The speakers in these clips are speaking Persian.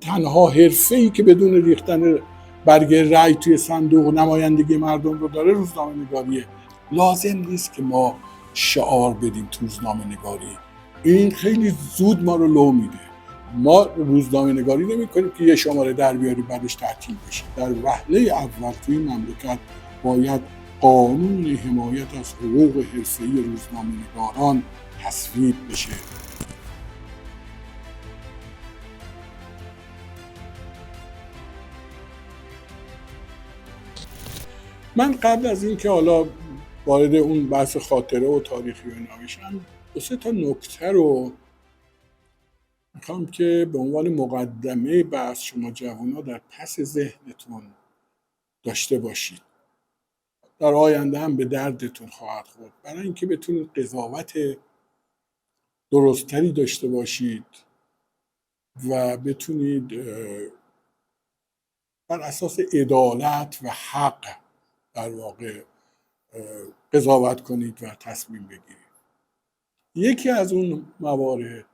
تنها حرفه‌ای که بدون ریختن برگ رأی توی صندوق نمایندگی مردم رو داره روزنامه نگاریه. لازم نیست که ما شعار بدیم تو روزنامه نگاری. این خیلی زود ما رو لو میده. ما روزنامه نگاری نمی کنیم که یه شماره در بیاری بعدش تعطیل بشه. در وهله اول توی این مملکت باید قانون حمایت از حقوق حرفه‌ای روزنامه نگاران تصویب بشه. من قبل از این که حالا وارد اون بحث خاطره و تاریخی و اینا بشم، دو سه تا نکته رو میخوام که به عنوان مقدمه بحث شما جوونا در پس ذهنتون داشته باشید. در آینده هم به دردتون خواهد خورد، برای اینکه بتونید قضاوت درستری داشته باشید و بتونید بر اساس عدالت و حق در واقع قضاوت کنید و تصمیم بگیرید. یکی از اون موارد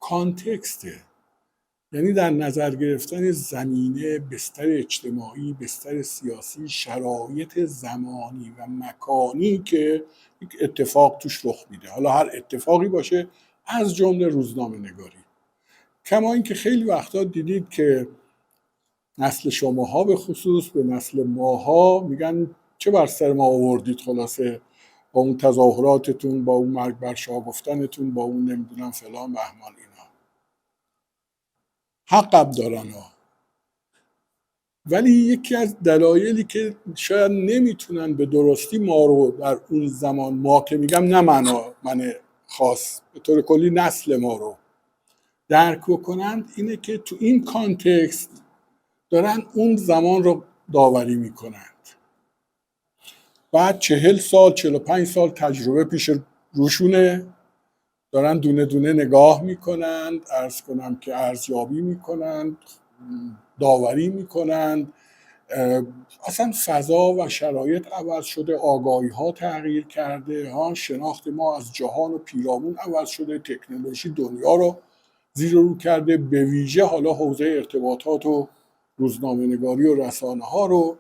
کانتکسته، یعنی در نظر گرفتن زمینه، بستر اجتماعی، بستر سیاسی، شرایط زمانی و مکانی که یک اتفاق توش رخ میده، حالا هر اتفاقی باشه، از جمله روزنامه نگاری. کما اینکه خیلی وقتا دیدید که نسل شماها به خصوص به نسل ماها میگن چه بر سر ما آوردید، خلاصه با اون تظاهراتتون، با اون مرگ بر شاه گفتنتون، با اون نمیدونم فلان بهمان. اینا حق دارن ها، ولی یکی از دلایلی که شاید نمیتونن به درستی ما رو در اون زمان، ما که میگم نه من خاص، به طور کلی نسل ما رو درک کنند، اینه که تو این کانتکست دارن اون زمان رو داوری میکنند. بعد 40 سال 45 سال تجربه پیش روشونه، دارن دونه دونه نگاه میکنند، عرض کنم که ارزیابی میکنند، داوری میکنند. اصلا فضا و شرایط عوض شده، آگاهی ها تغییر کرده، شناخت ما از جهان و پیرامون عوض شده، تکنولوژی دنیا رو زیر و رو کرده، به ویژه حالا حوزه ارتباطات و روزنامه نگاری و رسانه ها رو.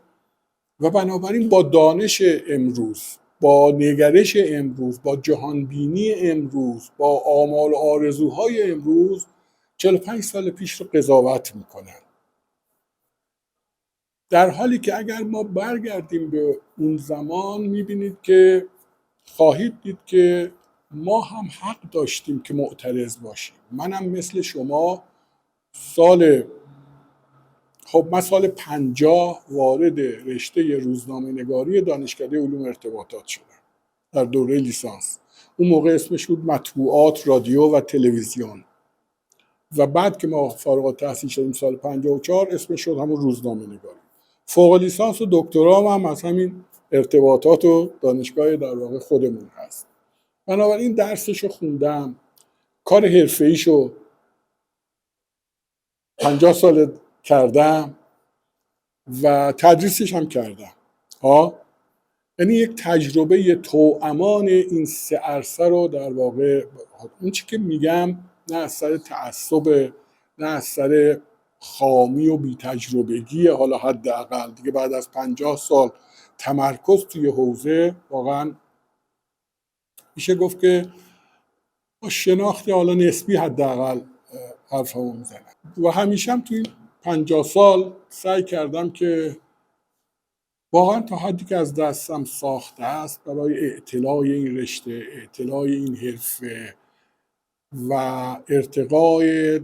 و بنابراین با دانش امروز، با نگرش امروز، با جهانبینی امروز، با آمال و آرزوهای امروز 45 سال پیش رو قضاوت میکنن. در حالی که اگر ما برگردیم به اون زمان میبینید که خواهید دید که ما هم حق داشتیم که معترض باشیم. منم مثل شما من سال 50 وارد رشته روزنامه نگاری دانشکده علوم ارتباطات شدم در دوره لیسانس. اون موقع اسمش بود مطبوعات، رادیو و تلویزیون، و بعد که ما فارغ التحصیل شدیم سال 54 اسمش شد همون روزنامه نگاری. فوق لیسانس و دکترام هم از همین ارتباطات و دانشگاه در واقع خودمون هست. بنابراین درسشو خوندم، کار حرفه‌ایشو 50 سال کردم و تدریسش هم کردم. یعنی یک تجربه توامان این سه عرصه رو در واقع، اون چی که میگم نه از سر تعصب، نه از سر خامی و بی تجربگی، حالا حداقل دیگه بعد از 50 سال تمرکز توی حوزه، واقعا میشه گفت که با شناخت حالا نسبی حداقل حرفمو میزنم. و همیشه هم توی 50 سال سعی کردم که واقعا تا حدی که از دستم ساخته است برای اعتلاع این رشته، اعتلاع این حرفه و ارتقای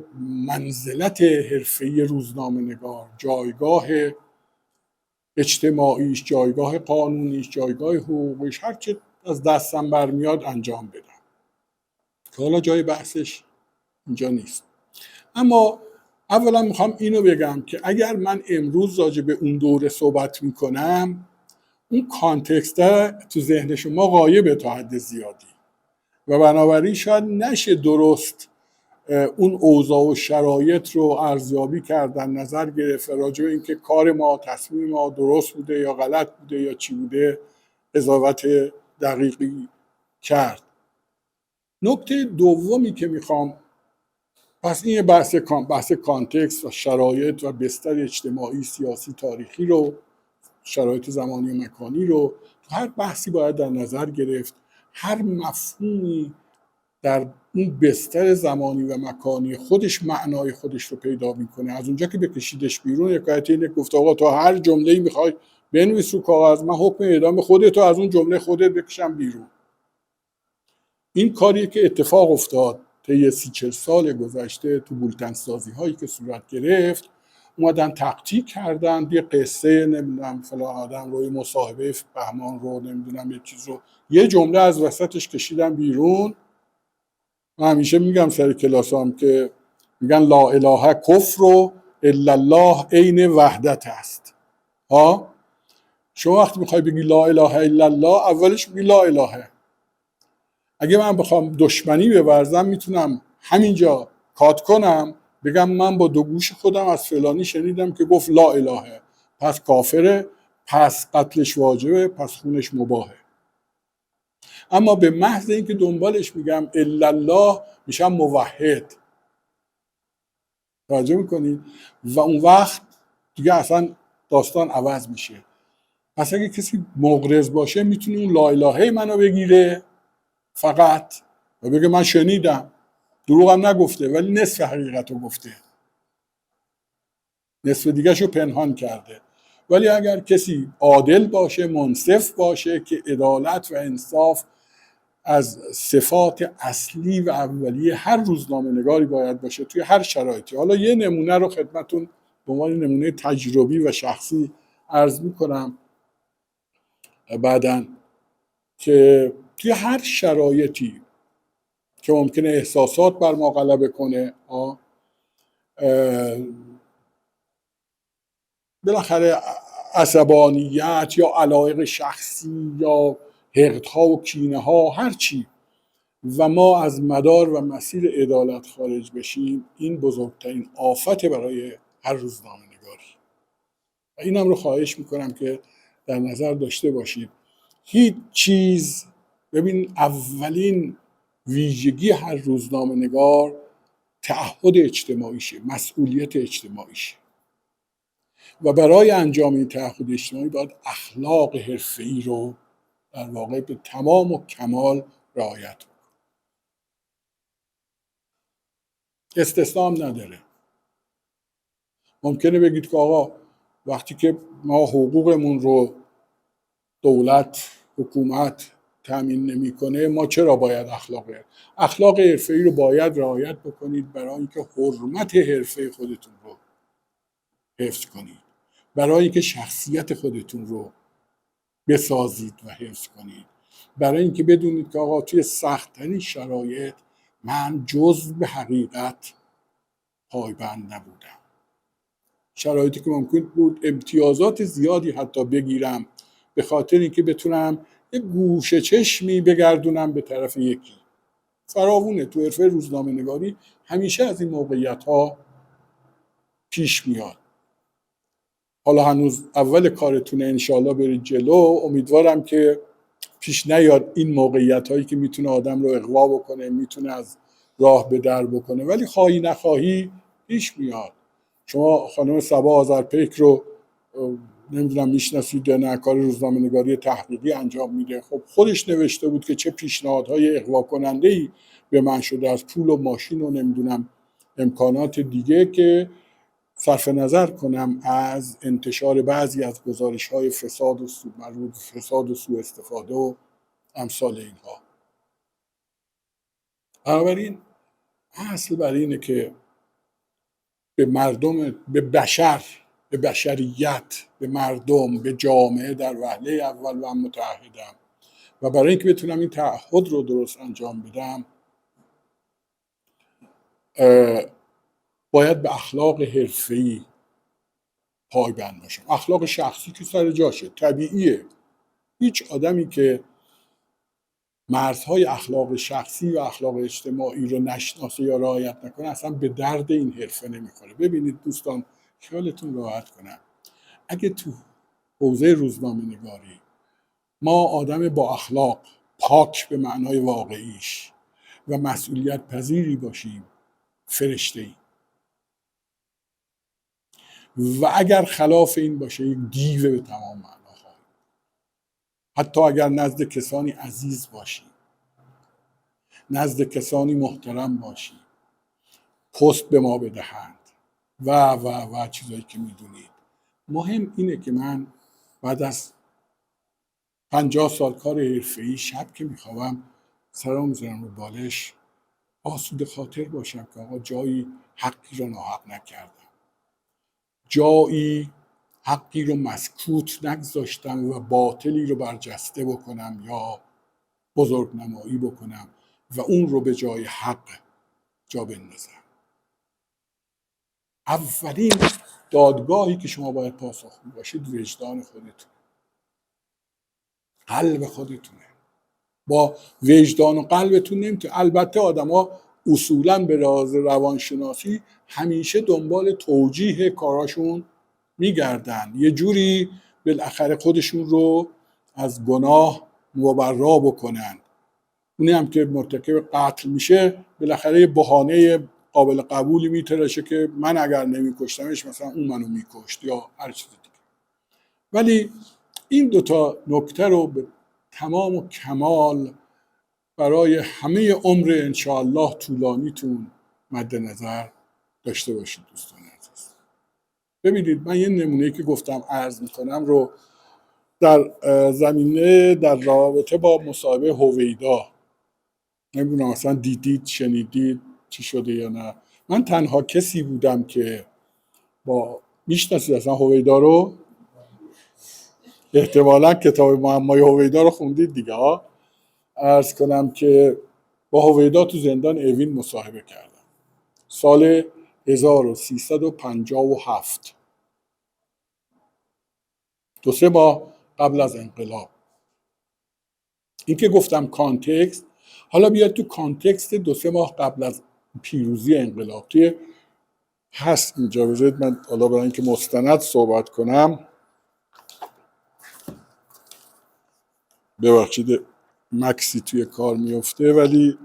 منزلت حرفه‌ای روزنامه نگار، جایگاه اجتماعیش، جایگاه قانونیش، جایگاه حقوقیش، هر چه از دستم برمیاد انجام بدم، که حالا جای بحثش اینجا نیست. اما اولا میخوام اینو بگم که اگر من امروز راجع به اون دوره صحبت میکنم، اون کانتکست تو ذهن شما غایبه تا حد زیادی و بنابراین شاید نشه درست اون اوضاع و شرایط رو ارزیابی کردن، نظر گرفت راجع به اینکه کار ما، تصمیم ما درست بوده یا غلط بوده یا چی بوده، قضاوت دقیقی کرد. نکته دومی که میخوام پس این بحث کانتکست و شرایط و بستر اجتماعی، سیاسی، تاریخی رو، شرایط زمانی و مکانی رو تو هر بحثی باید در نظر گرفت. هر مفهومی در اون بستر زمانی و مکانی خودش معنای خودش رو پیدا میکنه. از اونجا که بکشیدش بیرون، یکایت اینه گفت آقا تو هر جمله‌ای میخوای بنویس رو کاغذ، من حکم اعدام خودت از اون جمله خودت بکشم بیرون. این کاریه که اتفاق افتاد طی 30-40 سال گذشته تو بولتن سازی هایی که صورت گرفت. اومدن تقطیع کردن یه قصه، نمیدونم فلان آدم رو، یه مصاحبه بهمان رو، نمیدونم یه چیز رو، یه جمله از وسطش کشیدن بیرون. من همیشه میگم سر کلاسام که میگن لا اله کفر و الا الله عین وحدت است. شما وقتی میخوای بگی لا اله الا الله، اولش میگی لا الهه. اگه من بخوام دشمنی بورزم، میتونم همینجا کات کنم، بگم من با دو گوش خودم از فلانی شنیدم که گفت لا الهه، پس کافره، پس قتلش واجبه، پس خونش مباهه. اما به محض اینکه دنبالش میگم الا الله، میشم موحد. توجه میکنید؟ و اون وقت دیگه اصلا داستان عوض میشه. پس اگه کسی مغرض باشه، میتونه اون لا الهه منو بگیره فقط و بگه من شنیدم، دروغم نگفته ولی نصف حقیقت رو گفته، نصف دیگه شو پنهان کرده. ولی اگر کسی عادل باشه، منصف باشه، که عدالت و انصاف از صفات اصلی و اولیه هر روزنامه نگاری باید باشه توی هر شرایطی. حالا یه نمونه رو خدمتون به عنوان نمونه تجربی و شخصی عرض میکنم بعداً، که توی هر شرایطی که ممکنه احساسات بر ما غلبه کنه، بالاخره عصبانیت یا علایق شخصی یا حقدها و کینه ها، هر چی، و ما از مدار و مسیر عدالت خارج بشیم، این بزرگترین آفت برای هر روزنامه نگاری. و اینم رو خواهش میکنم که در نظر داشته باشید. هیچ چیز، ببین، اولین ویژگی هر روزنامه نگار تعهد اجتماعیشه، مسئولیت اجتماعیشه، و برای انجام این تعهد اجتماعی باید اخلاق حرفه‌ای رو در واقع به تمام و کمال رعایت کنه. استثنا هم نداره. ممکنه بگید که آقا وقتی که ما حقوقمون رو دولت، حکومت تامین نمیکنه، ما چرا باید اخلاق حرفه‌ای رو باید رعایت بکنید برای اینکه حرمت حرفه خودتون رو حفظ کنید، برای اینکه شخصیت خودتون رو بسازید و حفظ کنید، برای اینکه بدونید که آقا توی سخت‌ترین شرایط من جزء به حقیقت پایبند نبودم. شرایطی که ممکن بود امتیازات زیادی حتی بگیرم به خاطر اینکه بتونم یه گوشه چشمی بگردونم به طرف یکی. فراوونه تو حرفه روزنامه نگاری همیشه از این موقعیت ها پیش میاد. حالا هنوز اول کارتونه، انشالله برید جلو. امیدوارم که پیش نیاد این موقعیت هایی که میتونه آدم رو اغوا بکنه، میتونه از راه به در بکنه، ولی خواهی نخواهی پیش میاد. شما خانم صبا آذرپیک رو نمیدونم میشناسید یا نه، کار روزنامه نگاری تحقیقی انجام میده. خب خودش نوشته بود که چه پیشنهادهای اغوا کننده ای به من شده از پول و ماشین و نمیدونم امکانات دیگه، که صرف نظر کنم از انتشار بعضی از گزارش‌های فساد و سوء استفاده و امثال اینها. بنابراین اصل بر اینه که به مردم، به بشر، به بشریت، به مردم، به جامعه در وهله اول من متعهدم، و برای اینکه بتونم این تعهد رو درست انجام بدم باید به اخلاق حرفه‌ای پایبند باشم. اخلاق شخصی که سر جاشه، طبیعیه. هیچ آدمی که مرزهای اخلاق شخصی و اخلاق اجتماعی رو نشناسه یا رعایت نکنه اصلا به درد این حرفه نمیخوره. ببینید دوستان، خیالتون راحت کنم، اگه تو حوزه روزنامه نگاری ما آدم با اخلاق، پاک به معنای واقعیش، و مسئولیت پذیری باشیم فرشته‌ای و اگر خلاف این باشه یک دیو به تمام معناها. حتی اگر نزد کسانی عزیز باشی، نزد کسانی محترم باشی، پست به ما بدهند و چیزایی که میدونید. مهم اینه که من بعد از 50 سال کار حرفه‌ای شب که میخوابم سرم میذارم رو بالش، آسوده خاطر باشم که آقا جایی حقی رو ناحق نکردم، جایی حقی رو مسکوت نگذاشتم و باطلی رو برجسته بکنم یا بزرگ نمایی بکنم و اون رو به جای حق جا بندازم. اولین دادگاهی که شما باید پاسخگو باشید وجدان خودتون، قلب خودتونه. با وجدان و قلبتون نمیتونه. البته آدما اصولا به لحاظ روانشناسی همیشه دنبال توجیه کاراشون میگردن، یه جوری بالاخره خودشون رو از گناه مبرا بکنن. اونی هم که مرتکب قتل میشه بالاخره یه بهانه قابل قبولی میترشه که من اگر نمیکشتمش مثلا اون منو میکشت یا هر چیز دیگه. ولی این دوتا نکته رو به تمام و کمال برای همه عمر انشاءالله طولانیتون مد نظر داشته باشید دوستان عزیز. ببینید من یه نمونه‌ای که گفتم عرض میکنم رو در زمینه در رابطه با مصاحبه هویدا، نمیدونم اصلا دیدید شنیدید چی شده یا نه. من تنها کسی بودم که با میشناسید اصلا هویدا رو، احتمالا کتاب معمای هویدا رو خوندید دیگه ها. عرض کنم که با هویدا تو زندان اوین مصاحبه کردم سال 1357، 2-3 ماه قبل از انقلاب. این که گفتم کانتکست، حالا بیاد تو کانتکست 2-3 ماه قبل از پیروزی انقلاب توی هست اینجا. بذارید من حالا برای اینکه مستند صحبت کنم، ببخشید مکسی توی کار میفته ولی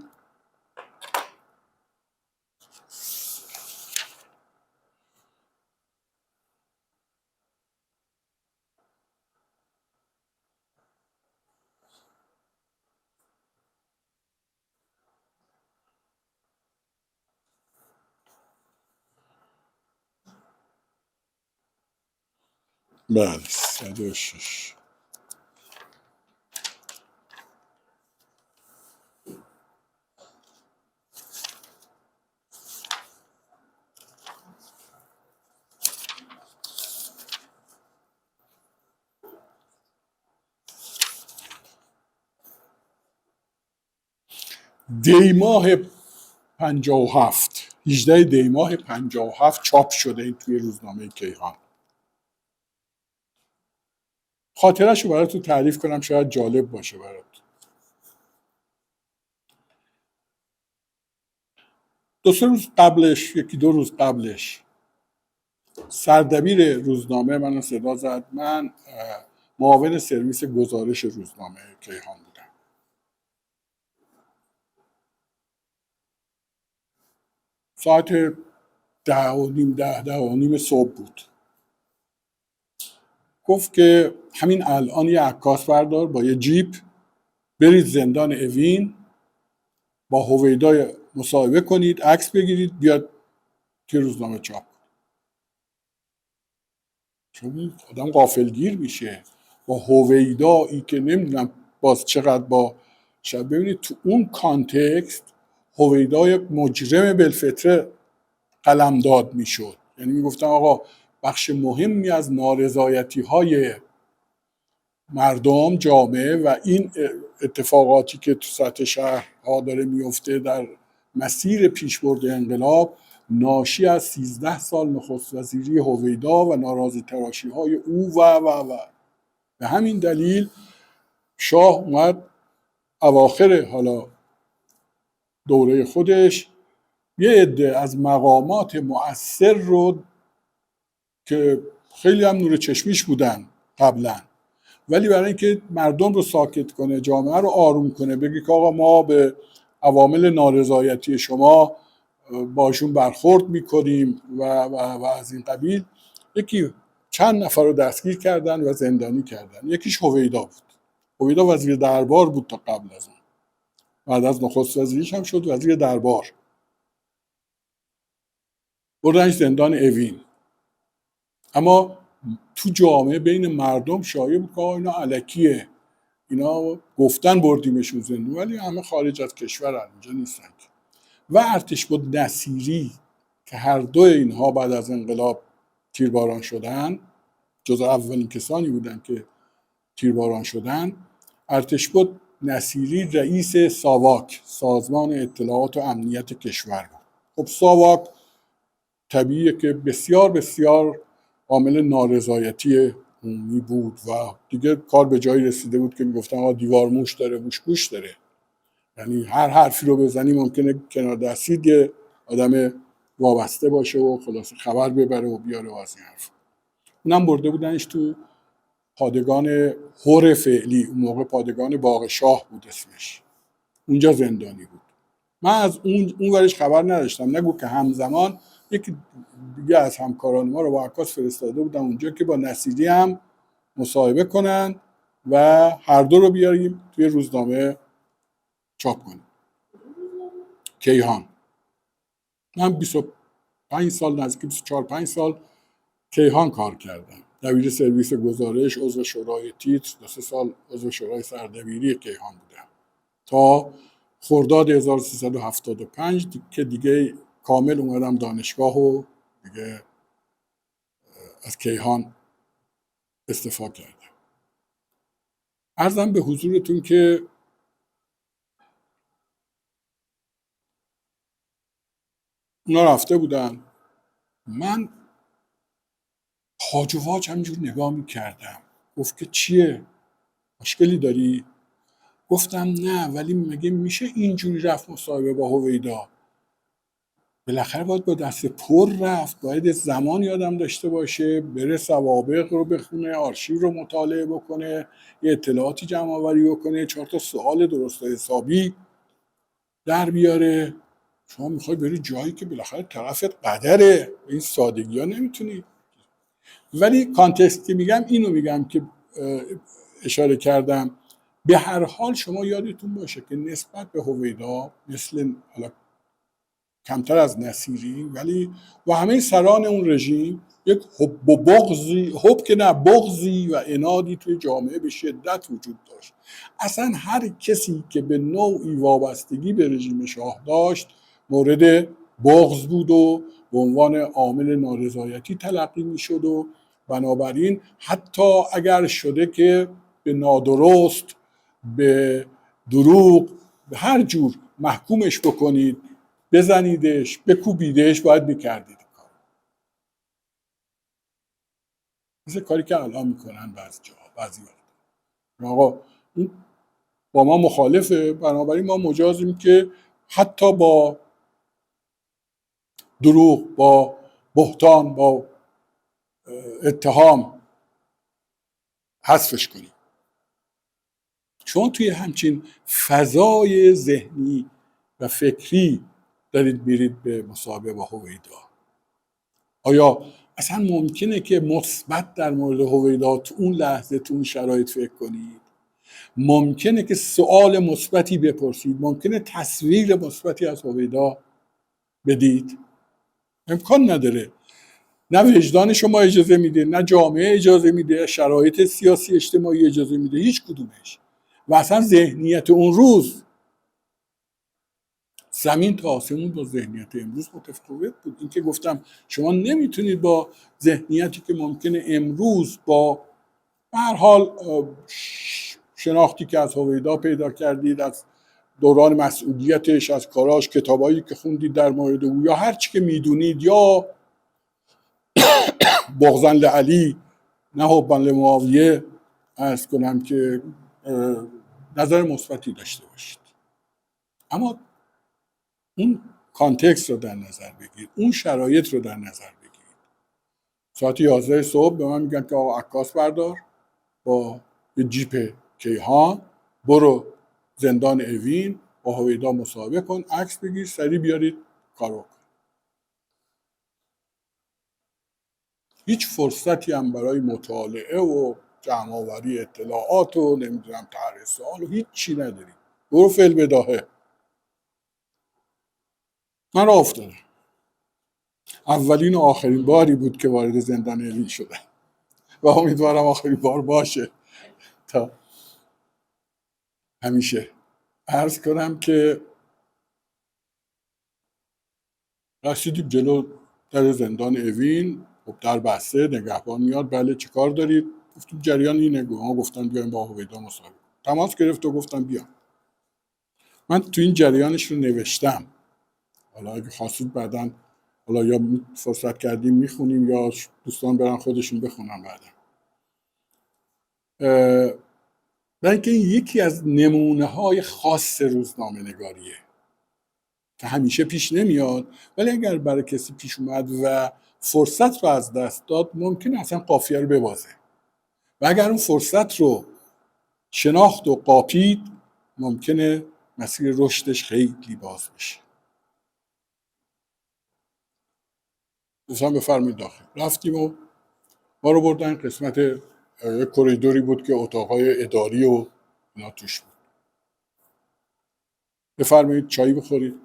بله 106. دی ماه 57، 18 دی ماه 57 چاپ شده این توی روزنامه کیهان. خاطرش رو براتون تعریف کنم شاید جالب باشه برات. 2-3 روز قبلش، 1-2 روز قبلش، سردبیر روزنامه منو صدا زد. من معاون سرویس گزارش روزنامه کیهان بودم. ساعت 10:30 صبح بود. گفت که همین الان یه عکاس بردار با یه جیپ برید زندان اوین، با هویدا مصاحبه کنید، عکس بگیرید، بیاد که روزنامه چاپ. چون آدم غافلگیر میشه با هویدایی که نمیدونم باز چقدر با شاید ببینید تو اون کانتکست هویدا یک مجرم بالفطره قلمداد میشد. یعنی میگفتن آقا بخش مهمی از نارضایتی های مردم جامعه و این اتفاقاتی که تو سطح شهرها داره میفته در مسیر پیشبرد انقلاب ناشی از 13 سال نخست وزیری هویدا و ناراضی تراشی های او و به همین دلیل شاه اومد اواخر حالا دوره خودش یه عده از مقامات مؤثر رو که خیلی هم نور چشمیش بودن قبلا، ولی برای اینکه مردم رو ساکت کنه، جامعه رو آروم کنه، بگی که آقا ما به عوامل نارضایتی شما باشون برخورد میکنیم و از این قبیل. یکی چند نفر رو دستگیر کردن و زندانی کردن. یکیش هویدا بود. هویدا وزیر دربار بود تا قبل از اون، بعد از نخست وزیریش هم شد وزیر دربار. بردنش زندان اوین. اما تو جامعه بین مردم شایع بود که اینا الکیه، اینا گفتن بردیمشون زندون، ولی همه خارج از کشور اینجا نیستن. و ارتشبد نصیری که هر دو اینها بعد از انقلاب تیرباران شدن، جز اولین کسانی بودن که تیرباران شدن. ارتشبد نصیری رئیس ساواک، سازمان اطلاعات و امنیت کشور بود. خب ساواک طبیعیه که بسیار بسیار عامل نارضایتی عمومی بود و دیگه کار به جایی رسیده بود که میگفتن آقا دیوار موش داره موش گوش داره، یعنی هر حرفی رو بزنی ممکنه کنار دستید یه آدم وابسته باشه و خلاص خبر ببره و بیاره و از این حرف. اونم برده بودنش تو پادگان هور فعلی، اون موقع پادگان باغ شاه بود اسمش، اونجا زندانی بود. من از اون ورش خبر نداشتم، نگو که همزمان یکی دیگه از همکاران ما رو با عکاس فرستاده بودن اونجا که با نصیری هم مصاحبه کنن و هر دو رو بیاریم توی روزنامه چاپ کنیم. کیهان. من 25 سال، نزدیک 24-25 سال کیهان کار کردم. دبیر سرویس گزارش، عضو شورای تیتر، 2-3 سال عضو شورای سردبیری کیهان بودم تا خرداد 1375 که دیگه کامل اومدم دانشگاه و دیگه از کیهان استعفا کردم. عرضم به حضورتون که اونا رفته بودن، من هاج و واج همینجور نگاه میکردم. گفت که چیه؟ مشکلی داری؟ گفتم نه، ولی مگه میشه اینجوری رفت مصاحبه با هویدا؟ بالاخره باید با دست پر رفت، باید زمان یادم داشته باشه، بره سوابق رو بخونه، آرشیو رو مطالعه بکنه، یه اطلاعاتی جمع آوری بکنه، 4 تا سوال درست و حسابی در بیاره. شما میخوای بری جایی که بالاخره طرفت قدره، این سادگی ها نمیتونی. ولی کانتکست که میگم اینو میگم که اشاره کردم. به هر حال شما یادتون باشه که نسبت به هویدا، مثل حالا کمتر از نصیری ولی و همه سران اون رژیم، یک بغضی و عنادی توی جامعه به شدت وجود داشت. اصلا هر کسی که به نوعی وابستگی به رژیم شاه داشت مورد بغض بود و به عنوان عامل نارضایتی تلقی میشد و بنابراین حتی اگر شده که به نادرست، به دروغ، به هر جور محکومش بکنید، بزنیدش، بکوبیدش، باید میکردید کار. مثل کاری که الان میکنن بعضی وقت. آقا این با ما مخالفه، بنابراین ما مجازیم که حتی با دروغ، با بهتان، با اتهام حذفش کنیم. چون توی همچین فضای ذهنی و فکری دارید میرید به مصاحبه با هویدا. آیا اصلا ممکنه که مثبت در مورد هویدا تو اون لحظه تو اون شرایط فکر کنید؟ ممکنه که سوال مثبتی بپرسید؟ ممکنه تصویر مثبتی از هویدا بدید؟ امکان نداره. نه وجدان شما اجازه میده، نه جامعه اجازه میده، شرایط سیاسی اجتماعی اجازه میده، هیچ کدومش. و اصلا ذهنیت اون روز زمین تا آسمون با ذهنیت امروز متفاوت بود. این که گفتم شما نمیتونید با ذهنیتی که ممکنه امروز با هر حال شناختی که از هویدا پیدا کردید، از دوران مسئولیتش، از کاراش، کتابایی که خوندید در مورد او، یا هر چی که میدونید، یا بغضاً لعلی نه حباً لمعاویه، عرض کنم که نظر مثبتی داشته باشید. اما اون کانتکست رو در نظر بگیرید، اون شرایط رو در نظر بگیرید. ساعت 11 صبح به من میگن که آقا عکاس بردار، با یه جیپ کیهان برو زندان اوین، با هویدا مصاحبه کن، عکس بگیر، سریع بیارید کارو کن. هیچ فرصتی هم برای مطالعه و جمع‌آوری اطلاعات و نمیدونم طرح سوال و هیچ چی نداری. برو فعل بداهه. من راه افتادم. اولین و آخرین باری بود که وارد زندان اوین شدم و امیدوارم آخرین بار باشه تا همیشه. عرض کنم که رسیدیم جلو در زندان اوین. خب در بسته، نگهبان میاد. بله چه کار دارید؟ گفتیم جریان اینه. ما گفتن بیایم با هویدا مصاحبه. تماس گرفت و گفتم بیام. من تو این جریانش رو نوشتم. حالا اگه خواستید بعداً حالا یا فرصت کردیم میخونیم یا دوستان برن خودشون بخونن بعداً. برای اینکه این یکی از نمونه های خاص روزنامه نگاریه که همیشه پیش نمیاد، ولی اگر برای کسی پیش اومد و فرصت رو از دست داد ممکنه اصلا قافیه رو ببازه و اگر اون فرصت رو شناخت و قاپید ممکنه مسیر رشدش خیلی باز بشه. دوستان بفرمایید داخل. رفتیم و ما رو بردن قسمت کریدوری بود که اتاقای اداری و اینا توش بود. بفرمایید چایی بخورید.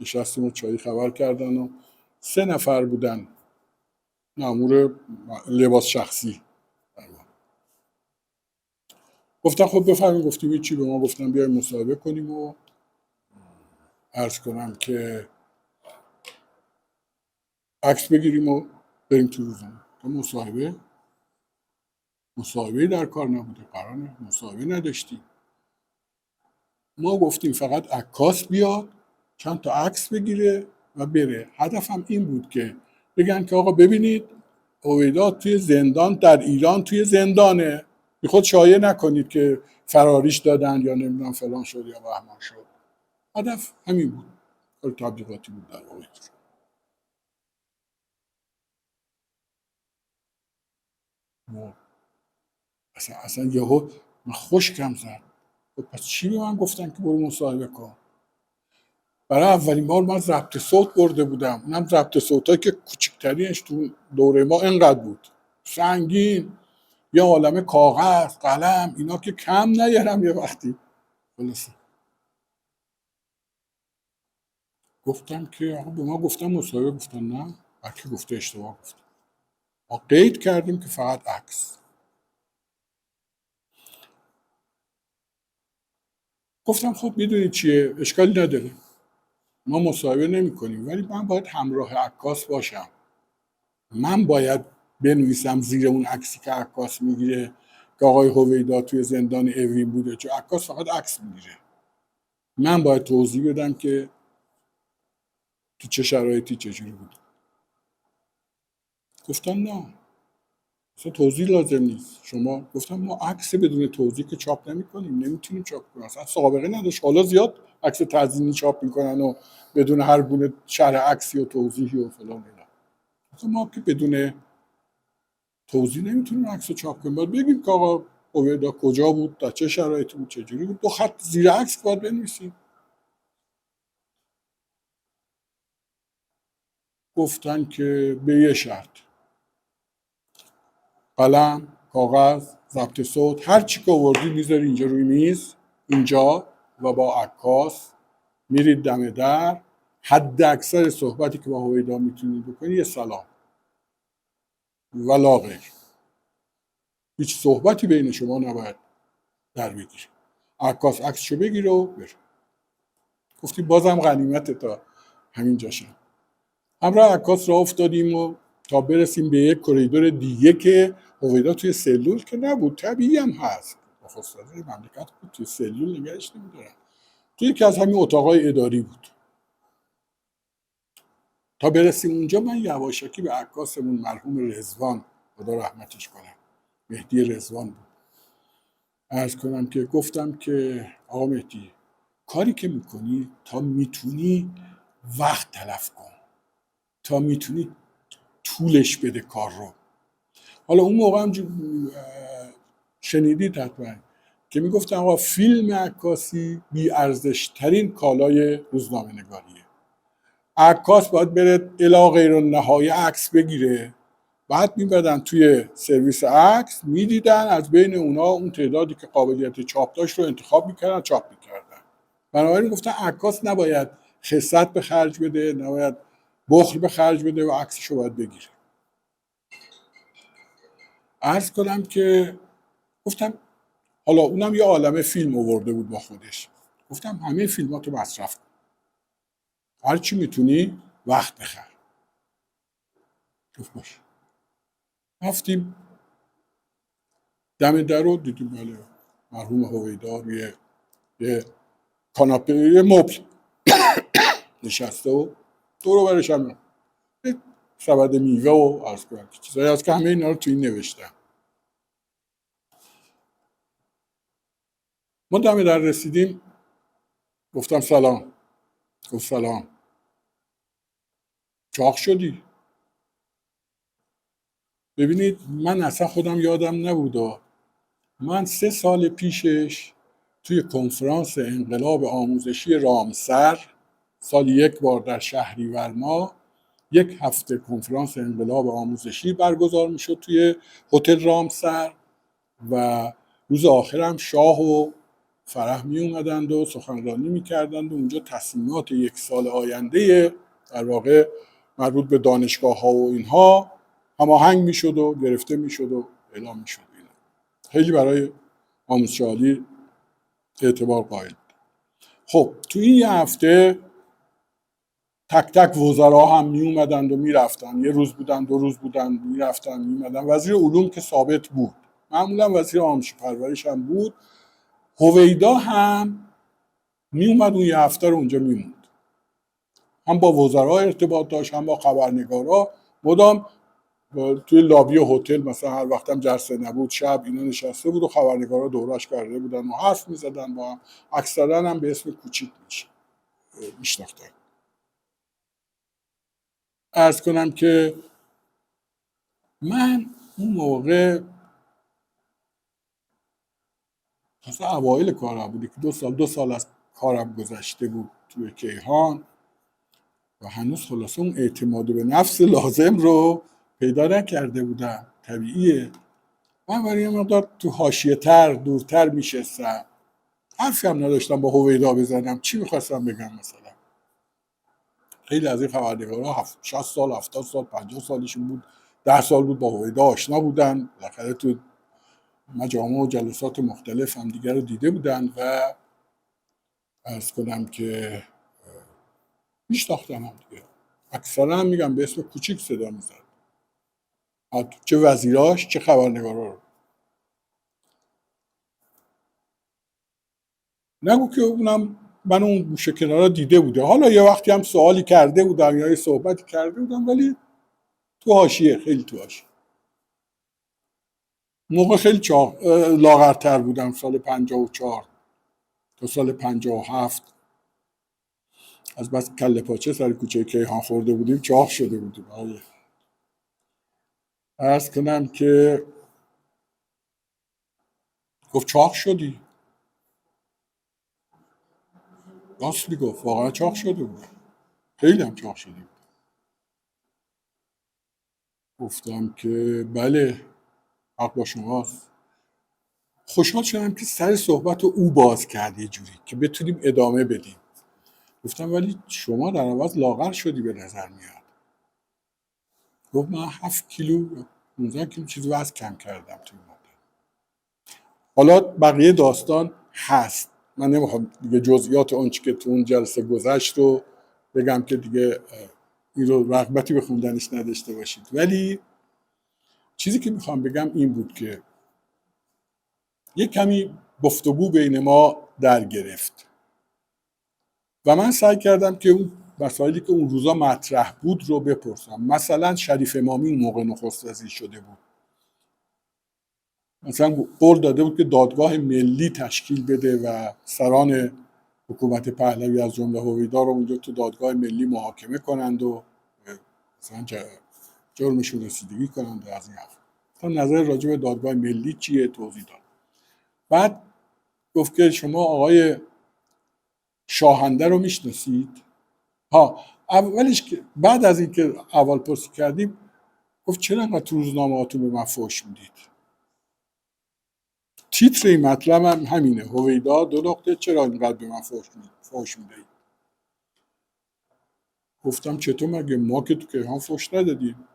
نشستیم و چایی خبر کردن و 3 نفر بودن مأمور لباس شخصی. گفتن خب بفرمایید. گفتیم چی؟ به ما گفتن بیایم مصاحبه کنیم و عرض کنم که عکس بگیریم و بریم تو روزنامه. مصاحبه در کار نبوده. قرار مصاحبه نداشتیم. ما گفتیم فقط عکاس بیاد چند تا عکس بگیره و بره. هدفم این بود که بگن که آقا ببینید هویدا توی زندان در ایران توی زندانه، بی خود شایعه نکنید که فراریش دادن یا نمیدونم فلان شد یا بهمان شد. هدف همین بود. کار تبلیغاتی بود در واقع. اصلا یهو من خشکم زد. پس چی به من گفتن که برو مصاحبه کن؟ برای اولین بار من ضبط صوت برده بودم. اونم ضبط صوتایی که کوچکترینش تو دوره ما اینقدر بود، سنگین، یه عالمه کاغذ، قلم، اینا که کم نیارم یه وقتی. خلاصه گفتم که آقا به ما گفتن مصاحبه. گفتن نه، بلکه گفته اشتباه گفتم. ما قید کردیم که فقط عکس. گفتم خب میدونی چیه، اشکالی نداره، ما مصاحبه نمی کنیم، ولی من باید همراه عکاس باشم. من باید بنویسم زیر اون عکسی که عکاس میگیره که آقای هویدا توی زندان اوین بوده، چون عکاس فقط عکس میگیره. من باید توضیح بدم که تو چه شرایطی چجوری بود. گفتن نه، اصلا توضیح لازم نیست. شما گفتم ما عکس بدون توضیح که چاپ نمی‌کنیم، نمیتونیم چاپ کنیم. اصلا سابقه نداشت. حالا زیاد عکس تزیینی چاپ میکنن و بدون هر گونه شرح عکسی و توضیحی و فلان اینا. اصلا ما که بدون توضیح نمیتونیم عکس چاپ کنیم. باید بگیم که آقا هویدا کجا بود، در چه شرایطی بود، چجوری بود. 2 خط زیر عکس باید بنویسیم. گفتن که به یه شرط: قلم، کاغذ، ضبط صوت، هر چی که آوردی میذاری اینجا روی میز، اینجا، و با عکاس میرید دم در. حد اکثر صحبتی که با هویدا میتونید بکنید یه سلام ولا غیر. هیچ صحبتی بین شما نباید در بگیره. عکاس عکسشو بگیره و بره. گفتی بازم غنیمته تا همین جاشم. همراه عکاس راه افتادیم و تا برسیم به یک کریدور دیگه که هویدا توی سلول که نبود، طبیعی هم هست، نخست‌وزیر مملکت بود، توی سلول نگهش نمی‌دارن. توی یکی از همین اتاقای اداری بود. تا برسیم اونجا من یواشکی به عکاسمون مرحوم رضوان، خدا رحمتش کنه، مهدی رضوان بود، عرض کنم که گفتم که آقا مهدی، کاری که میکنی تا میتونی وقت تلف کن، تا میتونی طولش بده کار رو. حالا اون موقع هم شنیدید حتما که میگفتن آقا فیلم عکاسی بی ارزش ترین کالای روزنامه نگاریه. عکاس باید بره الی غیر النهایه عکس بگیره، بعد میبردن توی سرویس عکس، میدیدن از بین اونا اون تعدادی که قابلیت چاپ داشت رو انتخاب میکردن، چاپ میکردن. بنابراین گفتن عکاس نباید خست به خرج بده، نباید بخل به خرج بده و عکسش رو باید بگیره. عرض کنم که گفتم حالا اونم یه عالمه فیلم آورده بود با خودش. گفتم همه فیلماتو مصرف کن، هر چی میتونی وقت بخر. گفت باشه. رفتیم دم در رو دیدیم بله مرحوم هویدا روی یه کاناپه، یه مبل نشسته و دور و برش هم سبد میوه و عرض کنم چیزایی هست که همه اینا رو توی این نوشتم. ما دم در رسیدیم، گفتم سلام. گفت سلام. چاق شدی؟ ببینید من اصلا خودم یادم نبود. من 3 سال پیشش توی کنفرانس انقلاب آموزشی رامسر، سال 1 بار در شهریور ماه 1 هفته کنفرانس انقلاب آموزشی برگزار میشد توی هتل رامسر و روز آخرم شاه و فرح می اومدند و سخنرانی میکردند و اونجا تصمیمات 1 سال آینده در واقع مربوط به دانشگاه ها و اینها هماهنگ میشد و گرفته میشد و اعلام میشد. خیلی برای آموزش عالی اعتبار قائل. خب تو این 1 هفته تک تک وزرا هم می اومدند و میرفتن، 1 روز بودن 2 روز بودن، میرفتن میومدن. وزیر علوم که ثابت بود، معمولا وزیر آموزش پرورش هم بود. هویدا هم می اومد اون 1 هفته رو اونجا میموند، هم با وزرا ارتباط داشت هم با خبرنگارا. مدام توی لابی هتل مثلا هر وقتم جلسه نبود شب اینا نشسته بود و خبرنگارا دورش کرده بودن و حرف میزدن با هم. اکثرا هم به اسم کوچیک میشناختن. عرض کنم که من اون موقع مثلا اوایل کارم بود که 2 سال از کارم گذشته بود توی کیهان و هنوز خلاصه اون اعتماد به نفس لازم رو پیدا نکرده بودم. طبیعیه. من برای یه مقدار تو حاشیه تر دورتر میشستم، حرفی هم نداشتم با هویدا بزنم. چی میخواستم بگم؟ مثلا خیلی از این خبرنگارا 60 سال 70 سال 50 سالشون بود، 10 سال بود با هویدا آشنا بودن، بالاخره تو مجامع و جلسات مختلف هم دیگر رو دیده بودن و عرض کنم که میشناختم هم دیگه. اکثرا هم میگم به اسم کوچیک صدا میزد، چه وزیراش چه خبرنگارا رو. نگو که اونم من اون گوشه کنارا دیده بوده، حالا یه وقتی هم سوالی کرده بودم یا یه صحبتی کرده بودم، ولی تو حاشیه، خیلی تو حاشیه. موقع خیلی لاغرتر بودم، سال 54 تا سال 57 از بس کله پاچه سر کوچه کیهان خورده بودیم چاق شده بودیم. عرض کنم که گفت چاق شدی؟ راست میگفت، واقعا چاق شده بود، خیلی هم چاق شده بود. گفتم که بله حق با شماست. خوشحال شدم که سر صحبت رو او باز کرد یه جوری که بتونیم ادامه بدیم. گفتم ولی شما در عوض لاغر شدی به نظر میاد. گفت من 7 کیلو 15 کیلو چیز وزن کم کردم توی مدت. حالا بقیه داستان هست، من نمیخوام دیگه جزئیات آنچه که تو اون جلسه گذشت رو بگم که دیگه این رو رغبتی به خوندنش نداشته باشید، ولی چیزی که میخوام بگم این بود که یک کمی گفتگو بین ما در گرفت و من سعی کردم که اون مسائلی که اون روزا مطرح بود رو بپرسم. مثلا شریف امامی اون موقع نخست وزیر شده بود، مثلا قول داده بود که دادگاه ملی تشکیل بده و سران حکومت پهلوی از جمله هویدا رو اونجا تو دادگاه ملی محاکمه کنند و مثلا جرمشون رسیدگی کنند. از این حرف تا نظر راجع به دادگاه ملی چیه توضیح داد. بعد گفت که شما آقای شاهنده رو میشناسید؟ اولش که بعد از اینکه اول پرسی کردیم گفت چرا انقدر تو روزنامه‌هاتون به من فحش میدید؟ تیتر این مطلب هم همینه، هویدا 2 چرا اینقدر به من فحش میدید؟ گفتم چطور مگه ما که تو کیهان فحش ندادیم؟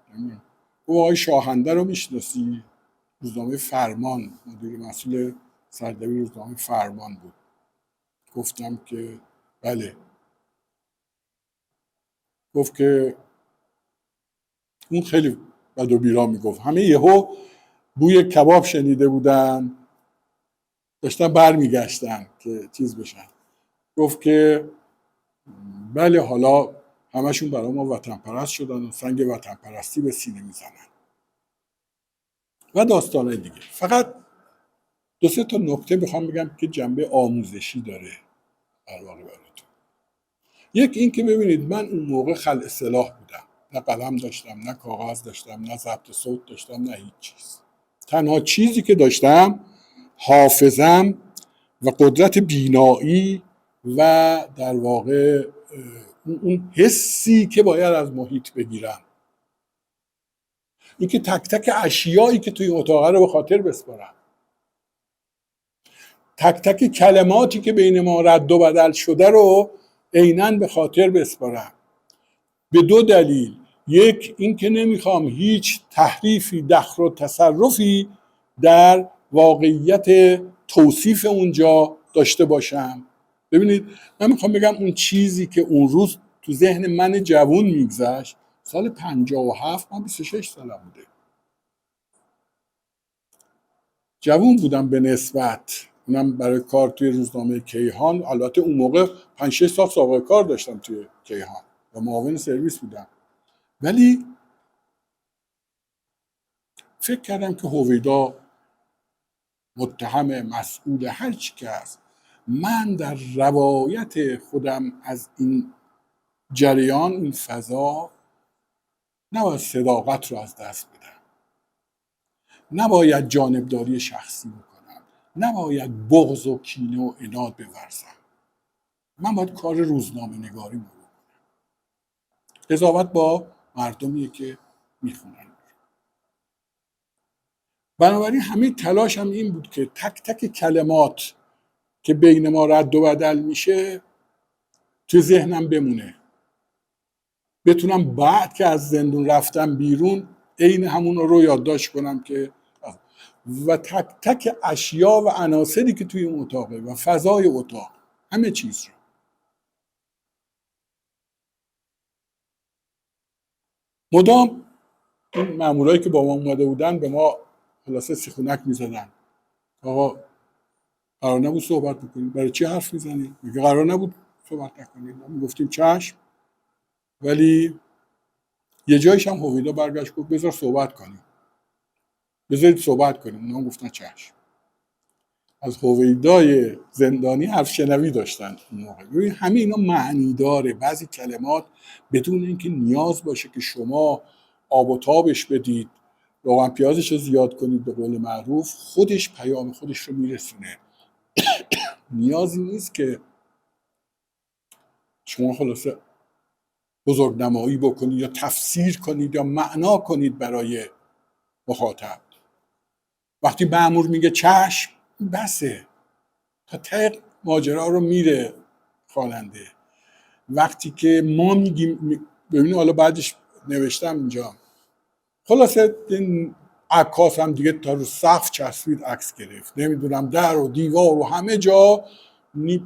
او آقای شاهنده رو میشناسی؟ روزنامه فرمان، مدیر مسئول سردبیر روزنامه فرمان بود. گفتم که بله. گفت که اون خیلی بد و بیرا میگفت. همه یهو بوی کباب شنیده بودن، داشتن برمیگشتن که چیز بشن. گفت که بله حالا همشون برای ما وطن پرست شدن و سنگ وطن پرستی به سینه میزنن و داستانه دیگه. فقط 2-3 نکته میخوام بگم که جنبه آموزشی داره در واقع براتون. یک این که ببینید من اون موقع خلع سلاح بودم، نه قلم داشتم، نه کاغذ داشتم، نه ضبط صوت داشتم، نه هیچ چیز. تنها چیزی که داشتم حافظم و قدرت بینایی و در واقع اون حسی که باید از محیط بگیرم، این که تک تک اشیایی که توی اتاق رو به خاطر بسپارم، تک تک کلماتی که بین ما رد و بدل شده رو عیناً به خاطر بسپارم. به 2 دلیل. یک این که نمیخوام هیچ تحریفی، دخل و تصرفی در واقعیت توصیف اونجا داشته باشم. ببینید من میخوام بگم اون چیزی که اون روز تو ذهن من جوون میگذشت، سال 57 من 26 سالم بوده، جوون بودم به نسبت، اونم برای کار توی روزنامه کیهان. البته اون موقع 5-6 سال سابقه کار داشتم توی کیهان و معاون سرویس بودم، ولی فکر کردم که هویدا متهم، مسئول، هر چی که هست، من در روایت خودم از این جریان، این فضا، نباید صداقت رو از دست بدم، نباید جانبداری شخصی بکنم، نباید بغض و کینه و عناد بورزم. من باید کار روزنامه نگاری بکنم، قضاوت با مردمیه که میخونن. بنابراین همه تلاشم این بود که تک تک کلمات که بین ما رد و بدل میشه تو ذهنم بمونه، بتونم بعد که از زندون رفتم بیرون عین همون رو یادداشت کنم که و تک تک اشیا و عناصری که توی اون اتاقه و فضای اتاق، همه چیز رو. مدام این مامورایی که با ما اومده بودن به ما خلاصه سیخونک میزدن، آقا قرار نبود صحبت بکنید، برای چی حرف میزنید؟ میگه قرار نبود صحبت نکنید. ما گفتیم چشم، ولی یه جایش هم هویدا برگشت گفت بذار صحبت کنیم، بذارید صحبت کنیم. اونا گفتن چشم. از هویدای زندانی حرف شنوی داشتن اون موقع. ببین همه اینا معنی داره. بعضی کلمات بدون اینکه نیاز باشه که شما آب و تابش بدید، روغن پیازش رو زیاد کنید، به قول معروف خودش پیام خودش رو میرسونه. نیازی نیست که شما خلاصه بزرگنمایی بکنید یا تفسیر کنید یا معنا کنید برای مخاطب. وقتی مأمور میگه چشم، بسه، تا ته ماجرا رو میره خواننده. وقتی که ما میگیم، ببینید حالا بعدش نوشتم اینجا، خلاصه این عکاس هم دیگه تا رو سقف چسبید عکس گرفت، نمیدونم در و دیوار و همه جا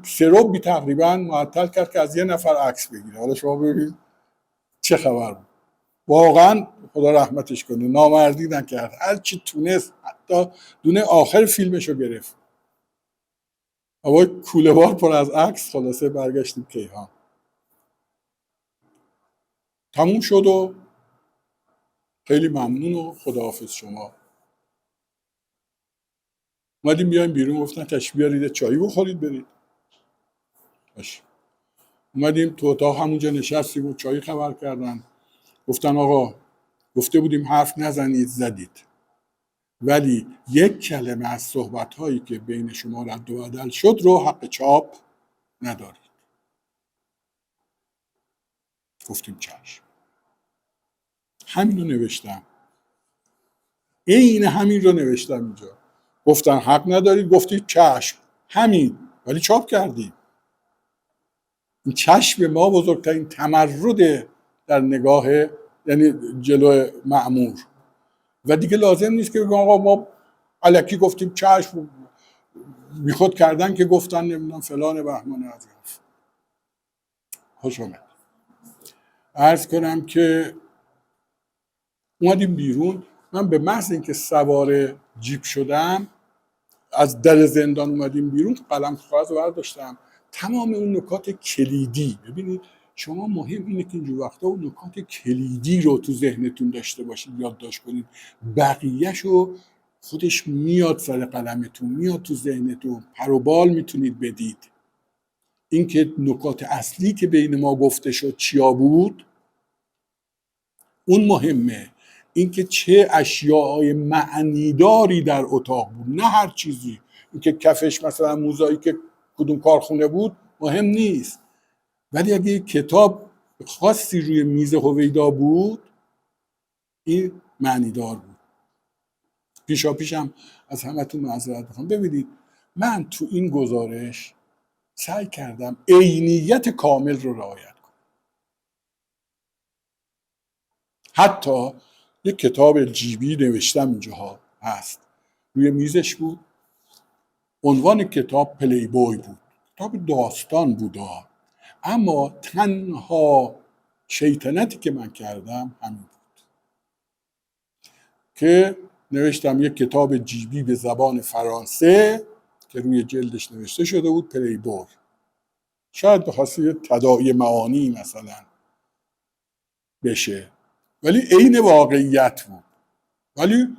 سروبی تقریبا معطل کرد که از یه نفر عکس بگیره. حالا شما ببینید چه خبر بود. واقعا خدا رحمتش کنه، نامردی نکرد، هر چی تونست، حتی دونه آخر فیلمشو گرفت. هوای کوله بار پر از عکس. خلاصه برگشتیم کیهان، تموم شد و خیلی ممنون و خداحافظ شما. اومدیم بیایم بیرون، گفتن تشریف بیارید چایی بخورید برید. باشه. اومدیم تو اتاق همونجا نشستیم و چایی خبر کردن. گفتن آقا گفته بودیم حرف نزنید، زدید، ولی یک کلمه از صحبت‌هایی که بین شما رد و بدل شد رو حق چاپ ندارید. گفتیم چشم. همین رو نوشتم. عین همین رو نوشتم اینجا. گفتن حق ندارید، گفتید چشم، همین، ولی چاپ کردیم. این چشم ما بزرگترین تمرد در نگاه، یعنی جلو مأمور. و دیگه لازم نیست که بگم آقا ما الکی گفتیم چشم، بیخود کردن که گفتن نمیدونم فلان بهمان از خوش آمد. عرض کنم که اومدیم بیرون. من به محض اینکه سوار جیپ شدم، از در زندان اومدیم بیرون، قلم کاغذ برداشتم، تمام اون نکات کلیدی، ببینید شما مهم اینه که اینجور وقتا اون نکات کلیدی رو تو ذهنتون داشته باشید، یادداشت کنید. بقیه‌شو خودش میاد سر قلمتون، میاد تو ذهنتون، پر و بال میتونید بدید. اینکه نکات اصلی که بین ما گفته شد چیا بود، اون مهمه. اینکه چه اشیاء معنیداری در اتاق بود، نه هر چیزی. اینکه کفش مثلا موزاییک کدوم کارخونه بود مهم نیست، ولی اگه کتاب خاصی روی میز هویدا بود، این معنیدار بود. پیشا پیشم از همتون معذرت میخوام. ببینید من تو این گزارش سعی کردم عینیت کامل رو رعایت کنم. حتی یک کتاب جیبی نوشتم اینجاها هست، روی میزش بود، عنوان کتاب پلی بوی بود، کتاب داستان بود، اما تنها شیطنتی که من کردم همین بود که نوشتم یک کتاب جیبی به زبان فرانسه که روی جلدش نوشته شده بود پلی بوی. شاید به خاطر تداعی معانی مثلا بشه، ولی عین واقعیت بود. ولی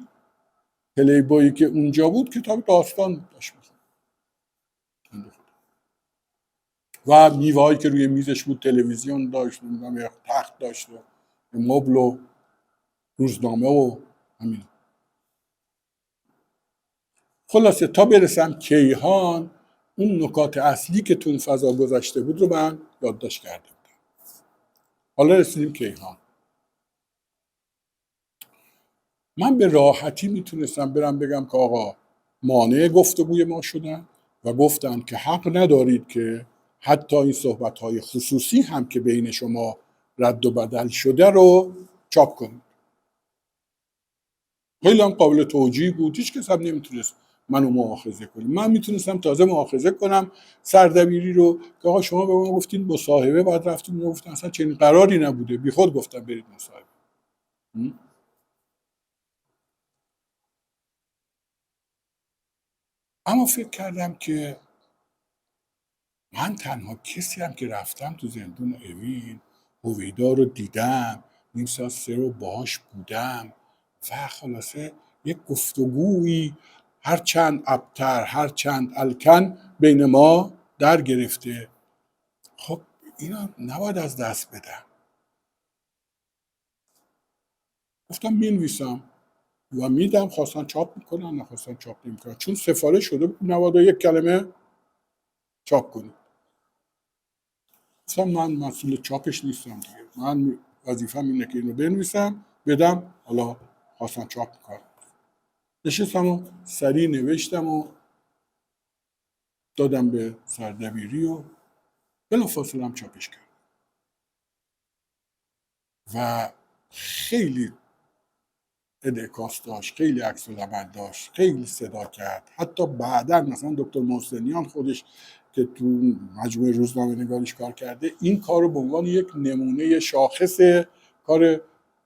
پلی بویی که اونجا بود کتاب داستان داشت و میوه‌هایی که روی میزش بود، تلویزیون داشت، نمیدونم تخت داشت و مبل و روزنامه و همین. خلاصه تا برسم کیهان، اون نکات اصلی که تو اون فضا گذشته بود رو من یادداشت کرده بودم. حالا رسیدیم کیهان. من به راحتی میتونستم برم بگم که آقا مانع گفتگوی ما شدن و گفتن که حق ندارید که حتی این صحبت‌های خصوصی هم که بین شما رد و بدل شده رو چاپ کنید. خیلی هم قابل توجیه بود، هیچ کس هم نمیتونست منو مؤاخذه کنه. من میتونستم تازه مؤاخذه کنم سردبیری رو که آقا شما به ما گفتین مصاحبه، بعد رفتیم گفتن اصلا چنین قراری نبوده، بیخود گفتم برید مصاحبه. اما فکر کردم که من تنها کسی هم که رفتم تو زندون اوین، هویدا رو دیدم، نیم ساعت 3 رو باهاش بودم و خلاصه یک گفتگویی هر چند ابتر هر چند الکن بین ما در گرفته. خب اینا نباید از دست بدم. گفتم مینویسم و میدم، خواستن چاپ میکنن، نخواستن چاپ نمیکنن، چون سفارش شده بود 91 کلمه چاپ کنید. گفتم من مسئول چاپش نیستم دیگه، من وظیفه‌م اینه که اینو بنویسم بدم، حالا خواستن چاپ میکنم. نشستم و سریع نوشتم و دادم به سردبیری و بلافاصله هم چاپش کرد و خیلی انعکاس داشت، خیلی عکس العمل داشت، خیلی صدا کرد. حتی بعدا مثلا دکتر محسنیان خودش که تو مجموعه روزنامه نگاریش کار کرده، این کار رو به عنوان یک نمونه شاخص کار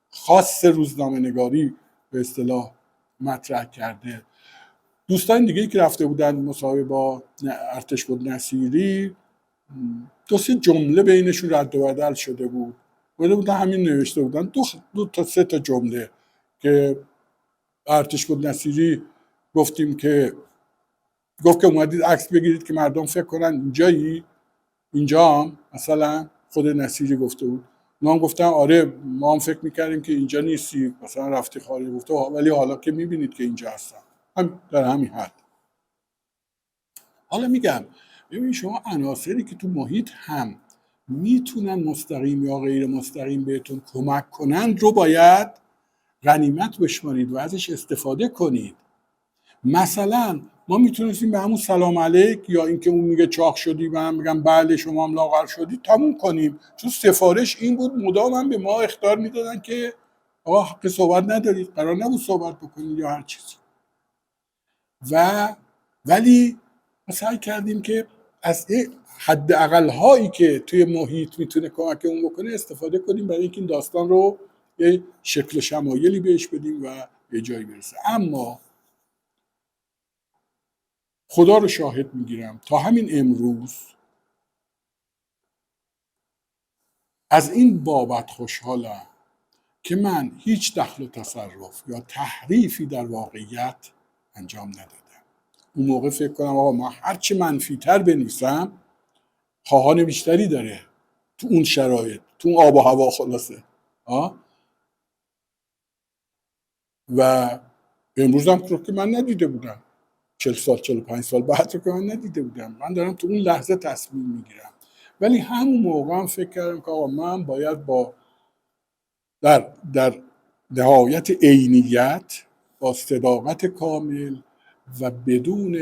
خاص روزنامه نگاری به اصطلاح مطرح کرده. دوستان دیگه که رفته بودن مصاحبه با ارتشبد نصیری، 2-3 جمله بینشون رد و بدل شده بود، بودن همین نوشته بودن 2 تا 3 تا جمله که ارتشبد نصیری گفتیم که گفت که اومدید عکس بگیرید که مردم فکر کنن اینجایی، اینجا هم مثلا خود نصیری گفته بود. ما هم گفتم آره ما هم فکر میکردیم که اینجا نیستی، مثلا رفتی خارج. گفته ولی حالا که میبینید که اینجا هستم، هم در همین حد. حالا میگم ببین شما عناصری که تو محیط هم میتونن مستقیم یا غیر مستقیم بهتون کمک کنند رو باید غنیمت بشمارید و ازش استفاده کنید. مثلا ما میتونستیم به همون سلام علیک یا اینکه اون میگه چاق شدی و من میگم بله شما هم لاغر شدی تموم کنیم، چون سفارش این بود مدام هم به ما اخطار میدادن که آقا حق صحبت ندارید، قرار نبود صحبت بکنید یا هر چیزی. و ولی ما سعی کردیم که از حد اقل هایی که توی محیط میتونه کمکمون بکنه استفاده کنیم برای اینکه این داستان رو یه شکل شمایلی بهش بدیم و یه جایی برسه. اما خدا رو شاهد میگیرم تا همین امروز از این بابت خوشحالم که من هیچ دخل و تصرف یا تحریفی در واقعیت انجام ندادم. اون موقع فکر کنم آقا ما هرچی منفی‌تر بنویسم خواهان بیشتری داره تو اون شرایط، تو اون آب و هوا خلاصه. و امروز هم که من ندیده بودم، 40 سال 45 سال بعد رو که من ندیده بودم، من دارم تو اون لحظه تصمیم میگیرم. ولی همون موقع هم فکر کردم که آقا من باید با در نهایت عینیت، با صداقت کامل و بدون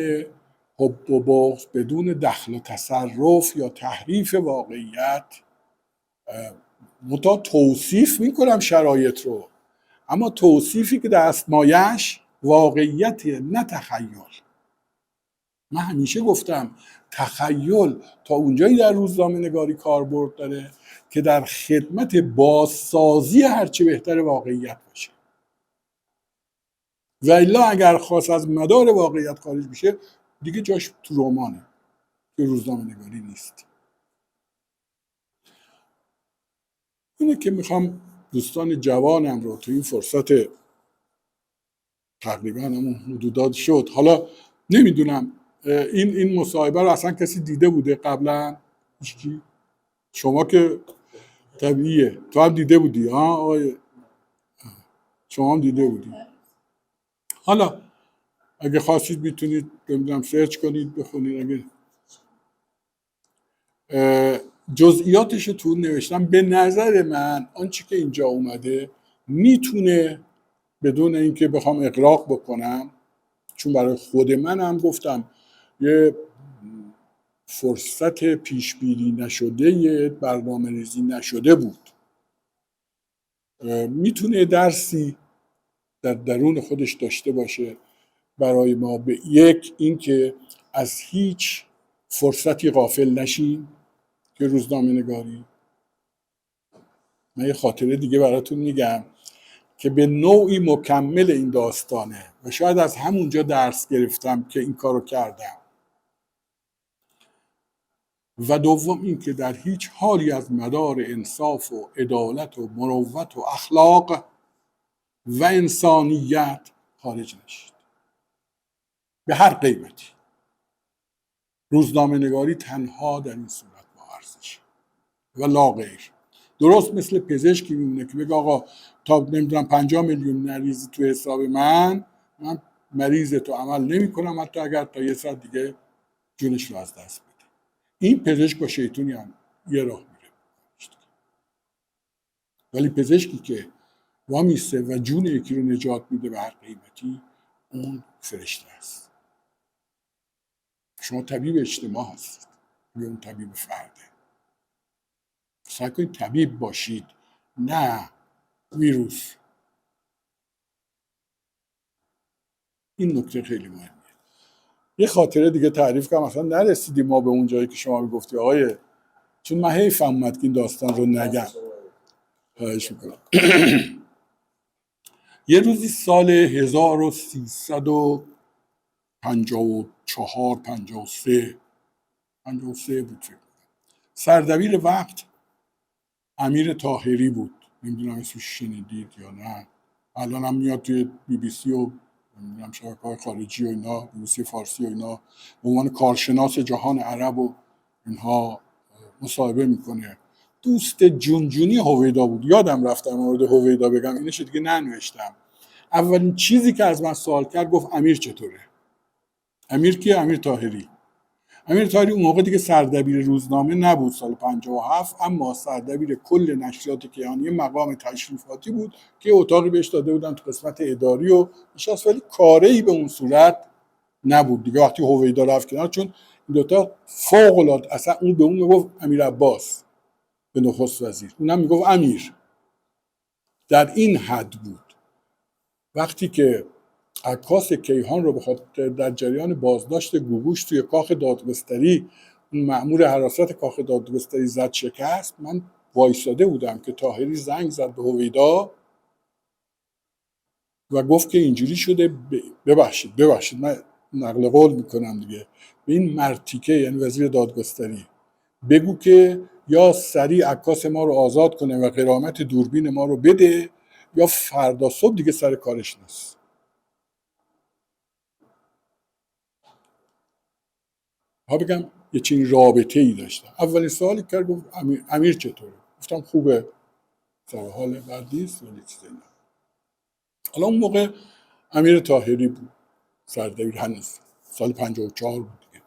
حب و بغض، بدون دخل و تصرف یا تحریف واقعیت، متا توصیف میکنم شرایط رو، اما توصیفی که دستمایش واقعیت نه تخیل. من همیشه گفتم تخیل تا اونجایی در روزنامه‌نگاری کاربرد داره که در خدمت بازسازی هرچه بهتر واقعیت باشه، و الا اگر خواست از مدار واقعیت خارج بشه دیگه جاش تو رمانه، تو روزنامه‌نگاری نیست. اینه که میخوام دوستان جوانم رو تو این فرصت تقریبا همون حدودات شد، حالا نمیدونم این مصاحبه رو اصلا کسی دیده بوده قبلا؟ هیچکی؟ شما که طبیعیه، تو هم دیده بودی شما هم دیده بودی. حالا اگه خواستید میتونید نمیدونم سرچ کنید بخونید. اگه جزئیاتش رو تو نوشتم. به نظر من آنچه که اینجا اومده میتونه بدون اینکه بخوام اغراق بکنم، چون برای خود من هم گفتم یه فرصت پیشبینی نشده، یه برنامه ریزی نشده بود، میتونه درسی در درون خودش داشته باشه برای ما. به یک اینکه از هیچ فرصتی غافل نشیم که روزنامه نگاری. من یه خاطره دیگه براتون میگم که به نوعی مکمل این داستانه و شاید از همونجا درس گرفتم که این کارو کردم. و دوم این که در هیچ حالی از مدار انصاف و عدالت و مروت و اخلاق و انسانیت خارج نشید به هر قیمتی. روزنامه نگاری تنها در این صورت با ارزشه و لا غیر. درست مثل پزشکی میمونه که بگه آقا تا نمیدونم 50 میلیون نریزی تو حساب من مریض تو عمل نمی کنم، حتی اگر تا یه ساعت دیگه جونش رو از دست بده. این پزشک با شیطونی هم یه راه میره. ولی پزشکی که وامیسته و جون یکی رو نجات میده به هر قیمتی، اون فرشته است. شما طبیب اجتماع هستید یا اون طبیب فرده. سعی کنید طبیب باشید، نه ویروس. این نکته خیلی مهمه. یه خاطره دیگه تعریف کنم، اصلا نرسیدیم ما به اون جایی که شما میگفتی آقای، چون من حیفم اومد که این داستان رو نگم. خواهش میکنم. یه روزی سال 1354 53 بود، سردبیر وقت امیر طاهری بود، نمیدونم اسمش شنیدید یا نه. الان هم میاد توی BBC و نمیدونم شبکه‌های خارجی و اینا، BBC فارسی و اینا، به عنوان کارشناس جهان عرب و اینها مصاحبه میکنه. دوست جونجونی هویدا بود. یادم رفت در مورد هویدا بگم، اینش دیگه ننوشتم. اولین چیزی که از من سوال کرد گفت امیر چطوره؟ امیر کیه؟ امیر طاهری. امیر طاهری اون موقع دیگه سردبیر روزنامه نبود سال 57، اما سردبیر کل نشریات کیهانی مقام تشریفاتی بود که اتاقی بهش داده بودن تو قسمت اداری و نشست، ولی کاری به اون صورت نبود دیگه. وقتی هویدا رفت کنار، چون این دوتا فوق العاده، اصلا اون به اون میگفت امیر عباس به نخست وزیر، اونم میگفت امیر، در این حد بود. وقتی که عکاس کیهان رو بخاطر در جریان بازداشت گوگوش توی کاخ دادگستری اون مأمور حراست کاخ دادگستری زد شکست، من وایساده بودم که طاهری زنگ زد به هویدا و گفت که اینجوری شده، ببخشید من نقل قول میکنم دیگه، به این مرتیکه یعنی وزیر دادگستری بگو که یا سریع عکاس ما رو آزاد کنه و غرامت دوربین ما رو بده، یا فردا صبح دیگه سر کارش نیست. ها بگم یه چنین رابطه ای داشتم. اولین سوالی که گفت امیر چطوره؟ گفتم خوبه، سر حال بد نیست ولی چیزی نه. حالا اون موقع امیر طاهری بود سردبیر، هنوز سال 54 بود دیگه.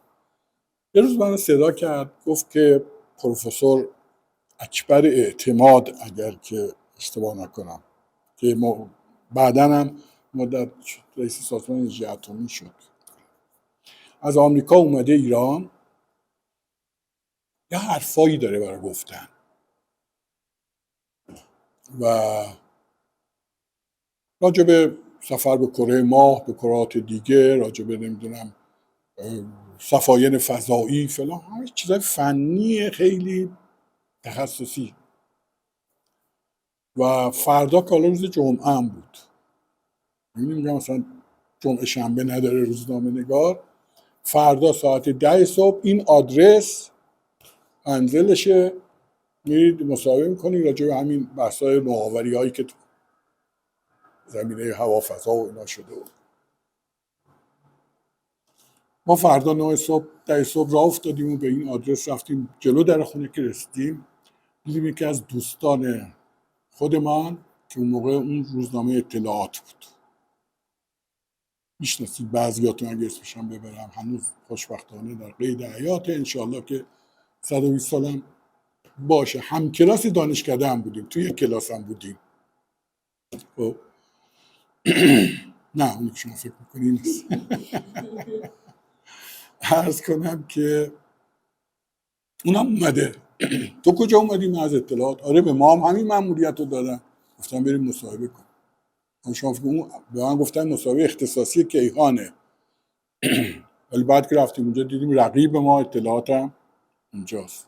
یه روز من صدا کرد، گفت که پروفسور اکبر اعتماد، اگر که اشتباه نکنم، که بعداً هم مدت رئیس سازمان انرژی اتمی شد، از آمریکا اومده ایران، یه حرفایی داره برای گفتن و راجع به سفر به کره ماه، به کرات دیگه، راجع به نمیدونم سفاین فضایی فلان، همه چیزای فنی خیلی تخصصی. و فردا که روز جمعه هم بود، میگم مثلا جمعه شنبه نداره روزنامه نگار، فردا ساعت 10 صبح این آدرس منزلشه، میرید مصاحبه میکنید راجع به همین بحث‌های نوآوری هایی که تو زمینه هوافضا و اینا شده بود. ما فردا 9 صبح 10 صبح راه افتادیم و به این آدرس رفتیم. جلو در خونه که رسیدیم دیدیم یکی از دوستان خودمان که اون موقع اون روزنامه اطلاعات بود، میشناسید بعضیاتون اگه اسمشم ببرم، هنوز خوشبختانه در قید حیات، انشالله که 120 سالم باشه. هم کلاس دانشکده هم بودیم، توی یک کلاس هم بودیم. خب نه اونی که شما فکر میکنی نیست. عرض کنم که اونم اومده. تو کجا اومدی؟ من از اطلاعات. آره به ما هم همین مأموریت رو دادن، گفتم بریم مصاحبه کن. شما فکر به من گفتن مصاحبه اختصاصی کیهانه، ولی بعد که رفتیم اونجا دیدیم رقیب ما اطلاعات هم اونجاست.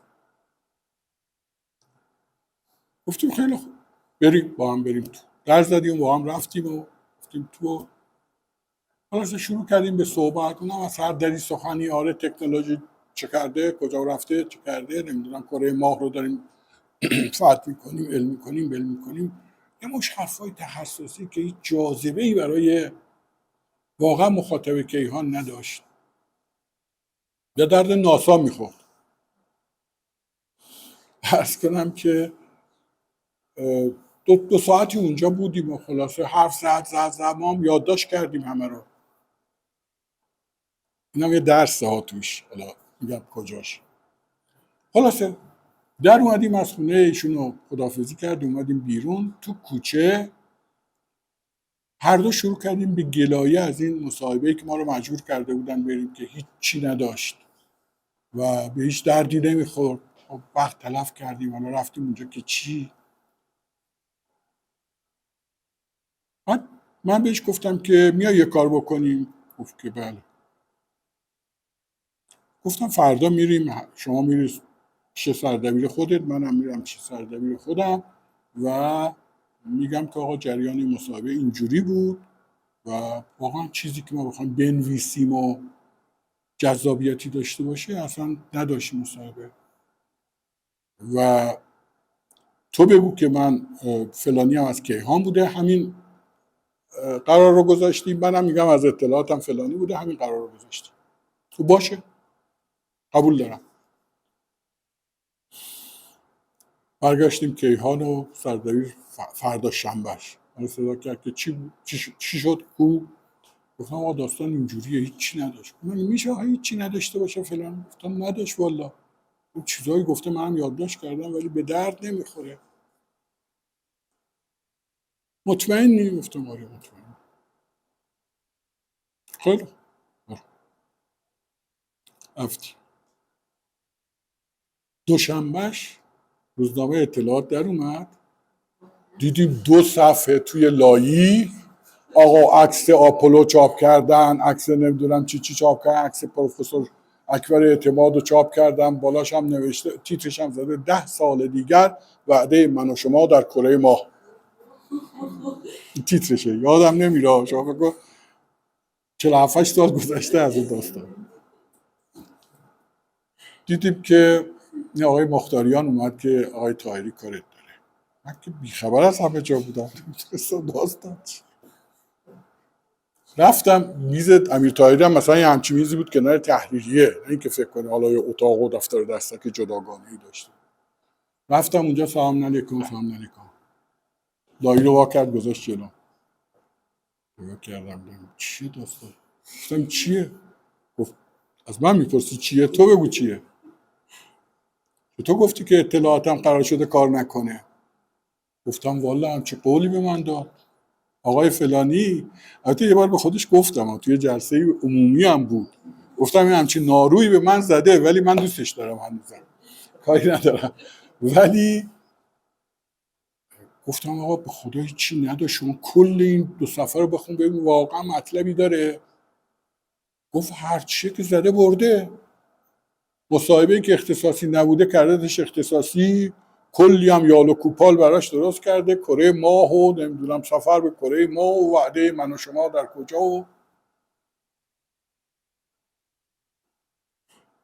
گفتیم خیلی خوب بریم، با هم بریم تو. در زدیم با هم رفتیم و گفتیم تو. خلاصه شروع کردیم به صحبت. اونم از هر دری سخنی، آره تکنولوژی چه کرده، کجا رفته، چه کرده، نمیدونم کره ماه رو داریم فتح میکنیم، علم میکنیم، یه مش حرفای تخصصی که هیچ جاذبه‌ای برای واقعا مخاطب کیهان نداشت، یا درد ناسا میخورد. عرض کنم که دو ساعتی اونجا بودیم و خلاصه حرف زد ما هم یادداشت کردیم همه رو. اینم یه درس ها توش، حالا میگم کجاش. خلاصه در اومدیم از خونه ایشون رو خداحافظی کردیم، اومدیم بیرون تو کوچه، هر دو شروع کردیم به گلایه از این مصاحبه‌ای که ما رو مجبور کرده بودن بریم که هیچی نداشت و به هیچ دردی نمیخورد. خب وقت تلف کردیم، حالا رفتیم اونجا که چی. من بهش گفتم که میای یه کار بکنیم؟ گفت که بله. گفتم فردا میریم، شما میری چه سردبیر خودت، منم میرم چه سردبیر خودم و میگم که آقا جریان مصاحبه اینجوری بود و واقعا چیزی که ما بخوایم بنویسیم و جذابیتی داشته باشه اصلا نداشت مصاحبه. و تو بگو که من فلانی هم از کیهان بوده، همین قرار رو گذاشتیم، منم میگم از اطلاعاتم فلانی بوده، همین قرار رو گذاشتیم. تو باشه، قبول دارم. برگشتیم کیهان و سردبیر فردا شنبهش من صدا کرد که چی شد کو؟ گفتم آقا داستان اینجوریه، هیچی نداشت. من میشه هیچی نداشته باشه فلان؟ گفتم نداشت والا، اون چیزایی گفته منم یادداشت کردم ولی به درد نمیخوره. مطمئنی؟ گفتم آره مطمئن. خیلی رفتیم. دوشنبهش روزنامه اطلاعات در اومد، دیدیم 2 صفحه توی لایی آقا عکس آپولو چاپ کردن، عکس نمیدونم چی چاپ کردن، عکس پروفسور اکبر اعتماد رو چاپ کردن، بالاش هم نوشته، تیترش هم زده 10 سال دیگر وعده من و شما در کره ماه. تیترشه یادم نمیره، شما بگو 47 سال گذشته از اون داستان. دیدیم که این آقای مختاریان اومد که آقای طاهری کارت داره. من که بیخبر از همه جا بودم، داستان رفتم میز امیر طاهری هم مثلا یه همچین میزی بود کنار تحریریه، نه اینکه فکر کنه حالا یه اتاق و دفتر دستک جداگانه‌ای داشته. رفتم اونجا سلام علیکم سلام علیکم، لایی رو وا کرد گذاشت جلو. نگاه کردم چیه داستان؟ گفتم چیه؟ گفت از من میپرسی چیه؟ تو بگو چیه؟ تو گفتی که اطلاعاتم قرار شده کار نکنه. گفتم والا همچه قولی به من داد آقای فلانی. البته یه بار به خودش گفتم توی جلسه عمومی هم بود، گفتم این همچین نارویی به من زده ولی من دوستش دارم هنوزم، کاری ندارم. ولی گفتم آقا به خدا هیچی نداشت، شما کل این 2 صفحه رو بخون ببین واقعا مطلبی داره. گفت هر چیه که زده برده، مصاحبه‌ای که اختصاصی نبوده کردتش اختصاصی، کلی هم یال و کوپال براش درست کرده، کره ماه و نمیدونم سفر به کره ماه و وعده من و شما در کجا. و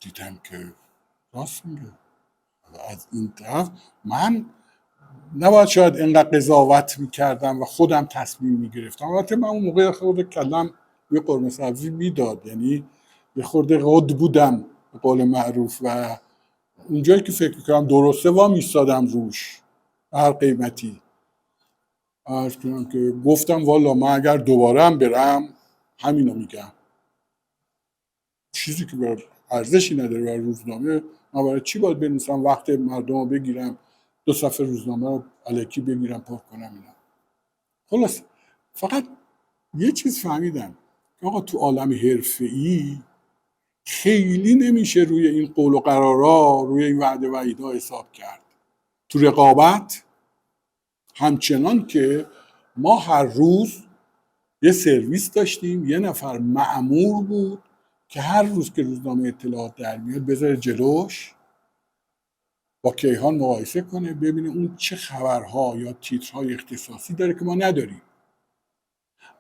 دیدم که راست میگه. از این طرف من نباید شاید اینقدر قضاوت میکردم و خودم تصمیم میگرفتم. البته من اون موقع خود کلم یه قرمه سبزی میداد، یعنی یه خورده قد بودم به قول معروف و اونجایی که فکر میکردم درسته وا میستادم روش هر قیمتی. عرض کنم که گفتم والا من اگر دوباره هم برم همینو میگم، چیزی که بر ارزشی نداره برای روزنامه، من برای چی باید بنویسم وقت مردم رو بگیرم 2 صفحه روزنامه رو الکی بگیرم پر کنم اینا. خلاص فقط یه چیز فهمیدم که آقا تو عالم حرفه‌ای خیلی نمیشه روی این قول و قرارا، روی این وعده وعیدها حساب کرد. تو رقابت همچنان که ما هر روز یه سرویس داشتیم، یه نفر مأمور بود که هر روز که روزنامه اطلاعات در میاد بذاره جلوش با کیهان مقایسه کنه ببینه اون چه خبرها یا تیترهای اختصاصی داره که ما نداریم.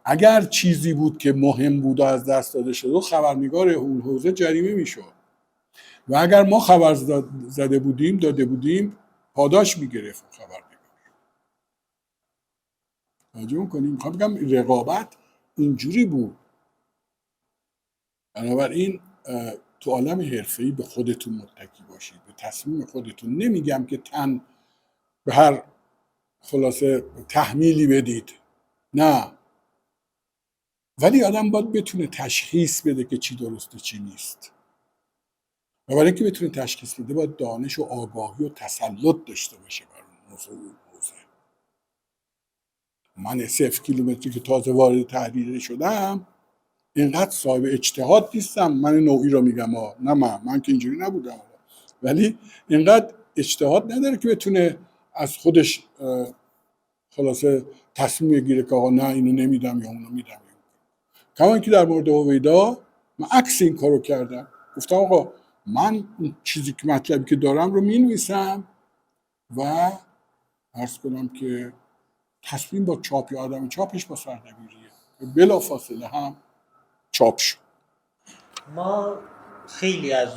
اگر چیزی بود که مهم بود و از دست داده شده خبرنگار اون حوزه جریمه میشد و اگر ما خبر زده بودیم داده بودیم پاداش میگرفت خبرنگار. توجه کنیم میخوام بگم رقابت اینجوری بود. بنابراین تو عالم حرفه‌ای به خودتون متکی باشید، به تصمیم خودتون. نمیگم که تن به هر خلاصه تحمیلی بدید، نه، ولی آدم باید بتونه تشخیص بده که چی درسته چی نیست. و برای اینکه بتونه تشخیص بده باید دانش و آگاهی و تسلط داشته باشه بر اون موضوع. من 0 کیلومتری که تازه وارد تحریریه شدم اینقدر صاحب اجتهاد نیستم، من نوعی رو میگم نه من که اینجوری نبودم، ولی اینقدر اجتهاد نداره که بتونه از خودش خلاصه تصمیم بگیره که آقا نه اینو نمیدم یا اونو میدم. کما که در مورد هویدا من عکس این کارو کردم، گفتم آقا من اون چیزی که مطلبی که دارم رو مینویسم و عرض کنم که تصمیم با چاپ یا آدم چاپش با سردبیریه، بلا فاصله هم چاپ شد. ما خیلی از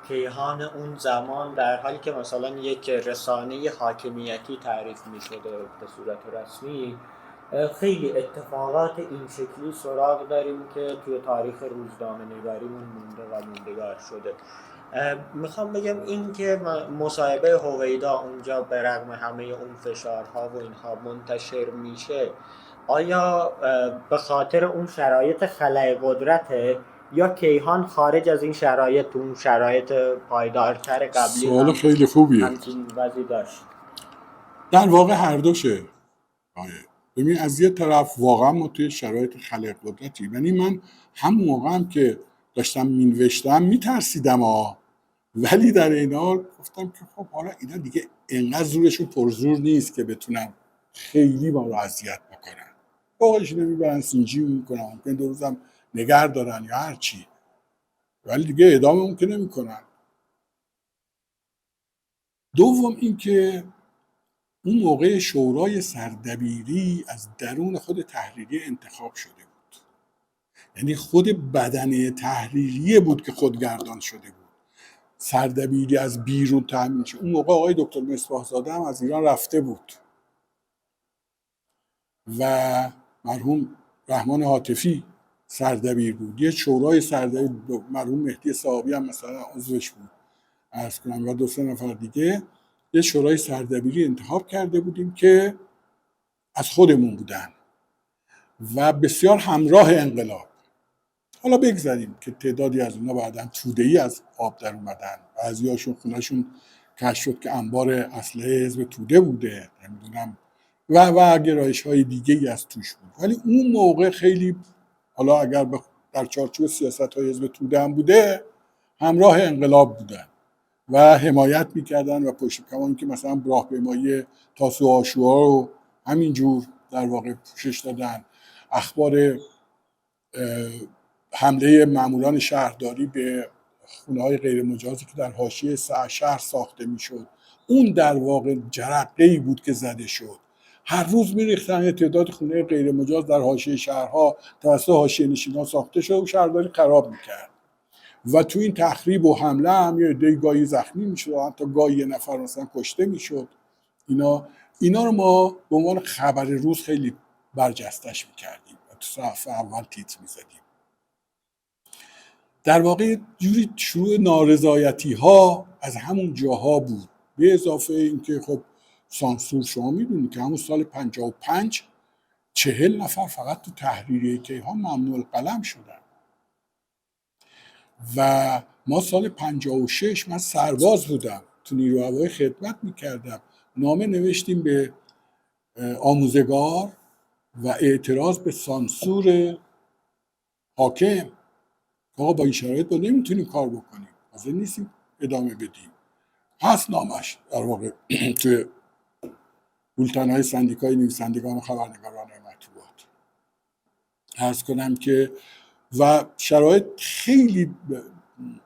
کیهان اون زمان در حالی که مثلا یک رسانه حاکمیتی تعریف می شده به صورت رسمی، خیلی اتفاقات این شکلی سراغ داریم که توی تاریخ روزنامه نگاریمون مونده و موندگار شده. میخوام بگم این که مصاحبه هویدا اونجا به رغم همه اون فشارها و اینها منتشر میشه، آیا به خاطر اون شرایط خلأ قدرته یا کیهان خارج از این شرایط تو اون شرایط پایدارتر قبلی سوال خیلی خوبیه. همچین وضعی داشت؟ در واقع هر دوشه. ببین از یه طرف واقعا ما توی شرایط خلق قدرتی، یعنی من همون موقع هم که داشتم مینوشتم میترسیدم ولی در این حال گفتم که خب حالا اینا دیگه انقدر زورشون پرزور نیست که بتونن خیلی ما رو اذیت بکنن. باقیش نمیبرن سینجی میکنن، ممکن دو روزم نگر دارن یا هر چی، ولی دیگه اعدام ممکن نمیکنن. دوم اینکه اون موقع شورای سردبیری از درون خود تحریریه انتخاب شده بود، یعنی خود بدنه تحریریه بود که خودگردان شده بود، سردبیری از بیرون تامین شد. اون موقع آقای دکتر مصباح زاده هم از ایران رفته بود و مرحوم رحمان عاطفی سردبیر بود، یه شورای سردبیر، مرحوم مهدی صحابی هم مثلا عضوش بود، عرض کنم، و 2-3 نفر دیگه. یه شورای سردبیری انتخاب کرده بودیم که از خودمون بودن و بسیار همراه انقلاب. حالا بگذاریم که تعدادی از اونا بعداً توده‌ای از آب در اومدن، بعضیاشون خونه‌شون کشف شد که انبار اسلحه حزب توده بوده، نمیدونم و گرایش‌های دیگه‌ای از توش بود. ولی اون موقع خیلی، حالا اگر در چارچوب سیاست‌های حزب توده هم بوده، همراه انقلاب بودن و حمایت میکردن و پشت کمان که مثلا راهپیمایی تاسو آشورا رو همینجور در واقع پوشش دادن. اخبار حمله ماموران شهرداری به خونه‌های غیر مجازی که در حاشیه شهر ساخته میشد، اون در واقع جرقه‌ای بود که زده شد. هر روز میریختن یه تعداد خونه غیر مجاز در حاشیه شهرها توسط حاشیه نشینان ساخته شد و شهرداری خراب میکرد و تو این تخریب و حمله هم یه عده گاهی زخمی میشد، حتی گاهی یه نفر مثلا کشته میشد. اینا رو ما به عنوان خبر روز خیلی برجستش میکردیم و تو صفحه اول تیتر میزدیم. در واقع جوری شروع نارضایتی ها از همون جاها بود، به اضافه اینکه خب سانسور، شما میدونید که همون سال 55 40 نفر فقط تو تحریریه کیهان ممنوع القلم شدن و ما سال 56 من سرباز بودم، تو نیروی هوایی خدمت میکردم، نامه نوشتیم به آموزگار و اعتراض به سانسور حاکم. آقا با این شرایط با نمیتونیم کار بکنیم، حاضر نیستیم ادامه بدیم. هست نامش در واقع توی بولتن‌های سندیکای نویسندگان و خبرنگاران مطبوعات. عرض کنم که و شرایط خیلی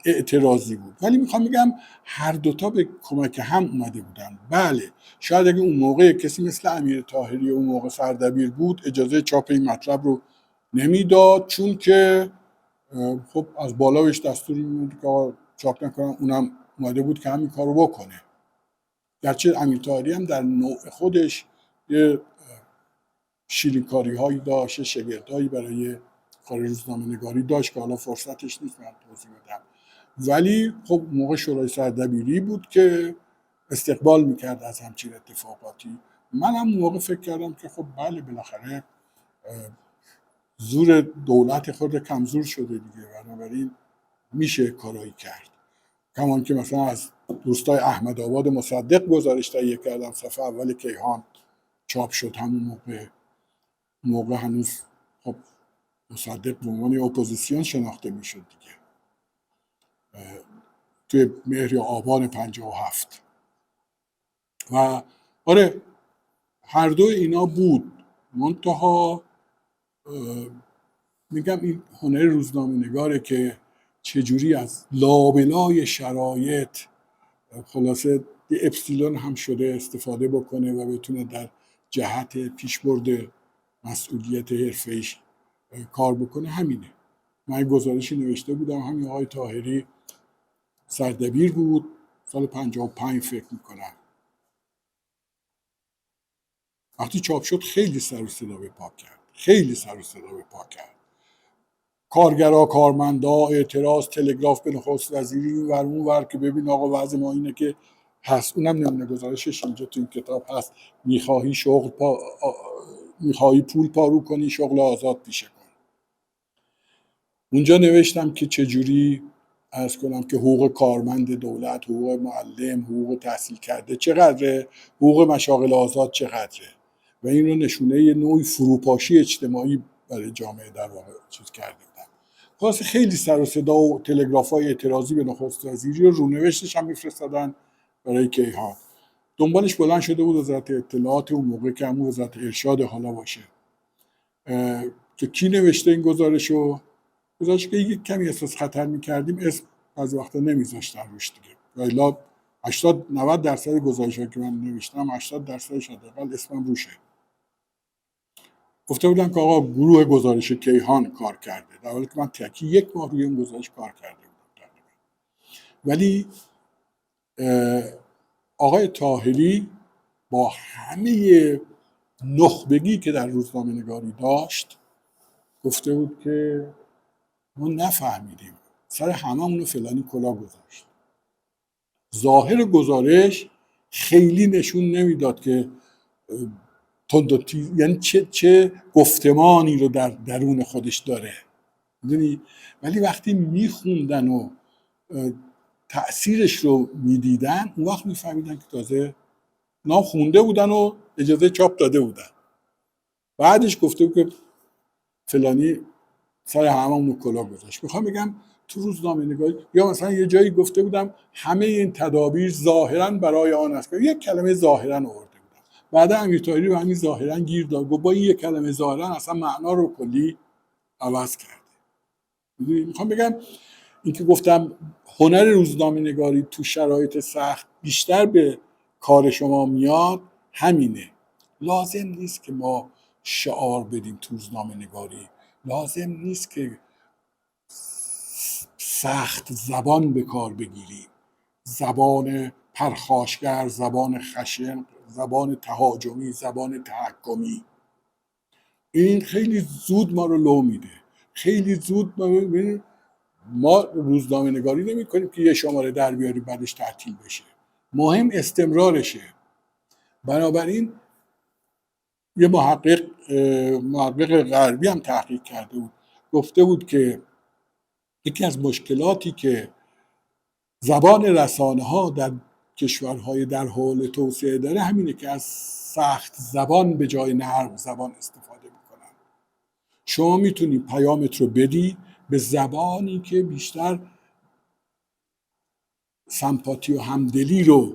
اعتراضی بود، ولی میخوام بگم هر دوتا به کمک هم اومده بودن. بله شاید اگه اون موقع کسی مثل امیر طاهری اون موقع سردبیر بود اجازه چاپ این مطلب رو نمیداد، چون که خب از بالا بهش دستوری میداد که چاپ نکنم، اونم اومده بود که همین کارو بکنه. گرچه امیر طاهری هم در نوع خودش یه شیرینکاری هایی داشت، شگردهایی برای کار روزنامه نگاری داشت که حالا فرصتش نیست من توضیح بدم، ولی خب موقع شورای سردبیری بود که استقبال میکرد از همچین اتفاقاتی. من هم موقع فکر کردم که خب بله بالاخره زور دولت خود کمزور شده دیگه، بنابراین میشه کارایی کرد. کمان که مثلا از دوستای احمد آباد مصدق گزارش تهیه کردم، صفحه اول کیهان چاپ شد همون موقع هنوز خب مصدق به عنوان اپوزیسیون شناخته میشد دیگه، توی مهر یا آبان 57. و آره هر دو اینا بود. منتها میگم این هنر روزنامه نگاره که چجوری از لابلای شرایط خلاصه یه اپسیلون هم شده استفاده بکنه و بتونه در جهت پیشبرد مسئولیت حرفه‌ایش کار بکنه. همینه. من گزارشی نوشته بودم، همین آقای طاهری سردبیر بود سال 55 فکر میکنم، وقتی چاپ شد خیلی سر و صدا به پا کرد، خیلی سر و صدا به پا کرد. کارگرا، کارمندا، اعتراض، تلگراف به نخست وزیری اینور اونور که ببین آقا وضع ما اینه که هست. اونم نمونه گزارشش اینجا تو این کتاب هست. میخواهی شغل میخوایی پول پارو کنی شغل آزاد پیشه کن. اونجا نوشتم که چجوری عرض کنم که حقوق کارمند دولت، حقوق معلم، حقوق تحصیل کرده چقدره، حقوق مشاغل آزاد چقدره و این رو نشونه یه نوعی فروپاشی اجتماعی برای جامعه در واقع چیز کرده بودم. خلاص خیلی سر و صدا و تلگراف‌های اعتراضی به نخست وزیری و رونوشتش هم میفرستادن برای کیهان. دنبالش بلند شده بود وزارت اطلاعات اون موقع که همون وزارت ارشاد حالا باشه که کی نوشته این گزارشو. گزارش که یک کمی احساس خطر میکردیم اسم از وقتا نمیذاشتن روش دیگه، ولی 80-90% گزارش‌هایی که من نوشتم 80%ش حداقل اسمم روشه. گفته بودن که آقا گروه گزارش کیهان کار کرده، در حالی که من تکی 1 ماه روی اون گزارش کار کرده بودم. ولی آقای طاهری با همه نخبگی که در روزنامه‌نگاری داشت گفته بود که ما نفهمیدیم، سر هممون رو فلانی کلا گذاشت. ظاهر گزارش خیلی نشون نمیداد که تند و تیز، یعنی چه گفتمانی رو در درون خودش داره، میدونی. ولی وقتی میخوندن و تأثیرش رو میدیدن اون وقت میفهمیدن که تازه نام خونده بودن و اجازه چاپ داده بودن. بعدش گفته بود که فلانی سر هممون کلا گذاشت. میخوام بگم تو روزنامه‌نگاری یا مثلا یه جایی گفته بودم همه این تدابیر ظاهراً برای آن است، یک کلمه ظاهراً آورده بودم. بعدا امیر طاهری رو همین ظاهراً گیر داد، گفت با این یک کلمه ظاهراً اصلا معنا رو کلی عوض کرده. میخوام بگم این که گفتم هنر روزنامه‌نگاری تو شرایط سخت بیشتر به کار شما میاد همینه. لازم نیست که ما شعار بدیم تو روزنامه‌نگاری، لازم نیست که سخت زبان به کار بگیریم، زبان پرخاشگر، زبان خشن، زبان تهاجمی، زبان تحکمی. این خیلی زود ما رو لو میده. خیلی زود ما روزنامه نگاری نمی کنیم که یه شماره در بیاری بعدش تعطیل بشه، مهم استمرارشه. بنابراین یه محقق غربی هم تحقیق کرده بود، گفته بود که یکی از مشکلاتی که زبان رسانه ها در کشورهای در حال توسعه داره همینه که از سخت زبان به جای نرم زبان استفاده میکنن. شما میتونی پیامت رو بدی به زبانی که بیشتر سمپاتی و همدلی رو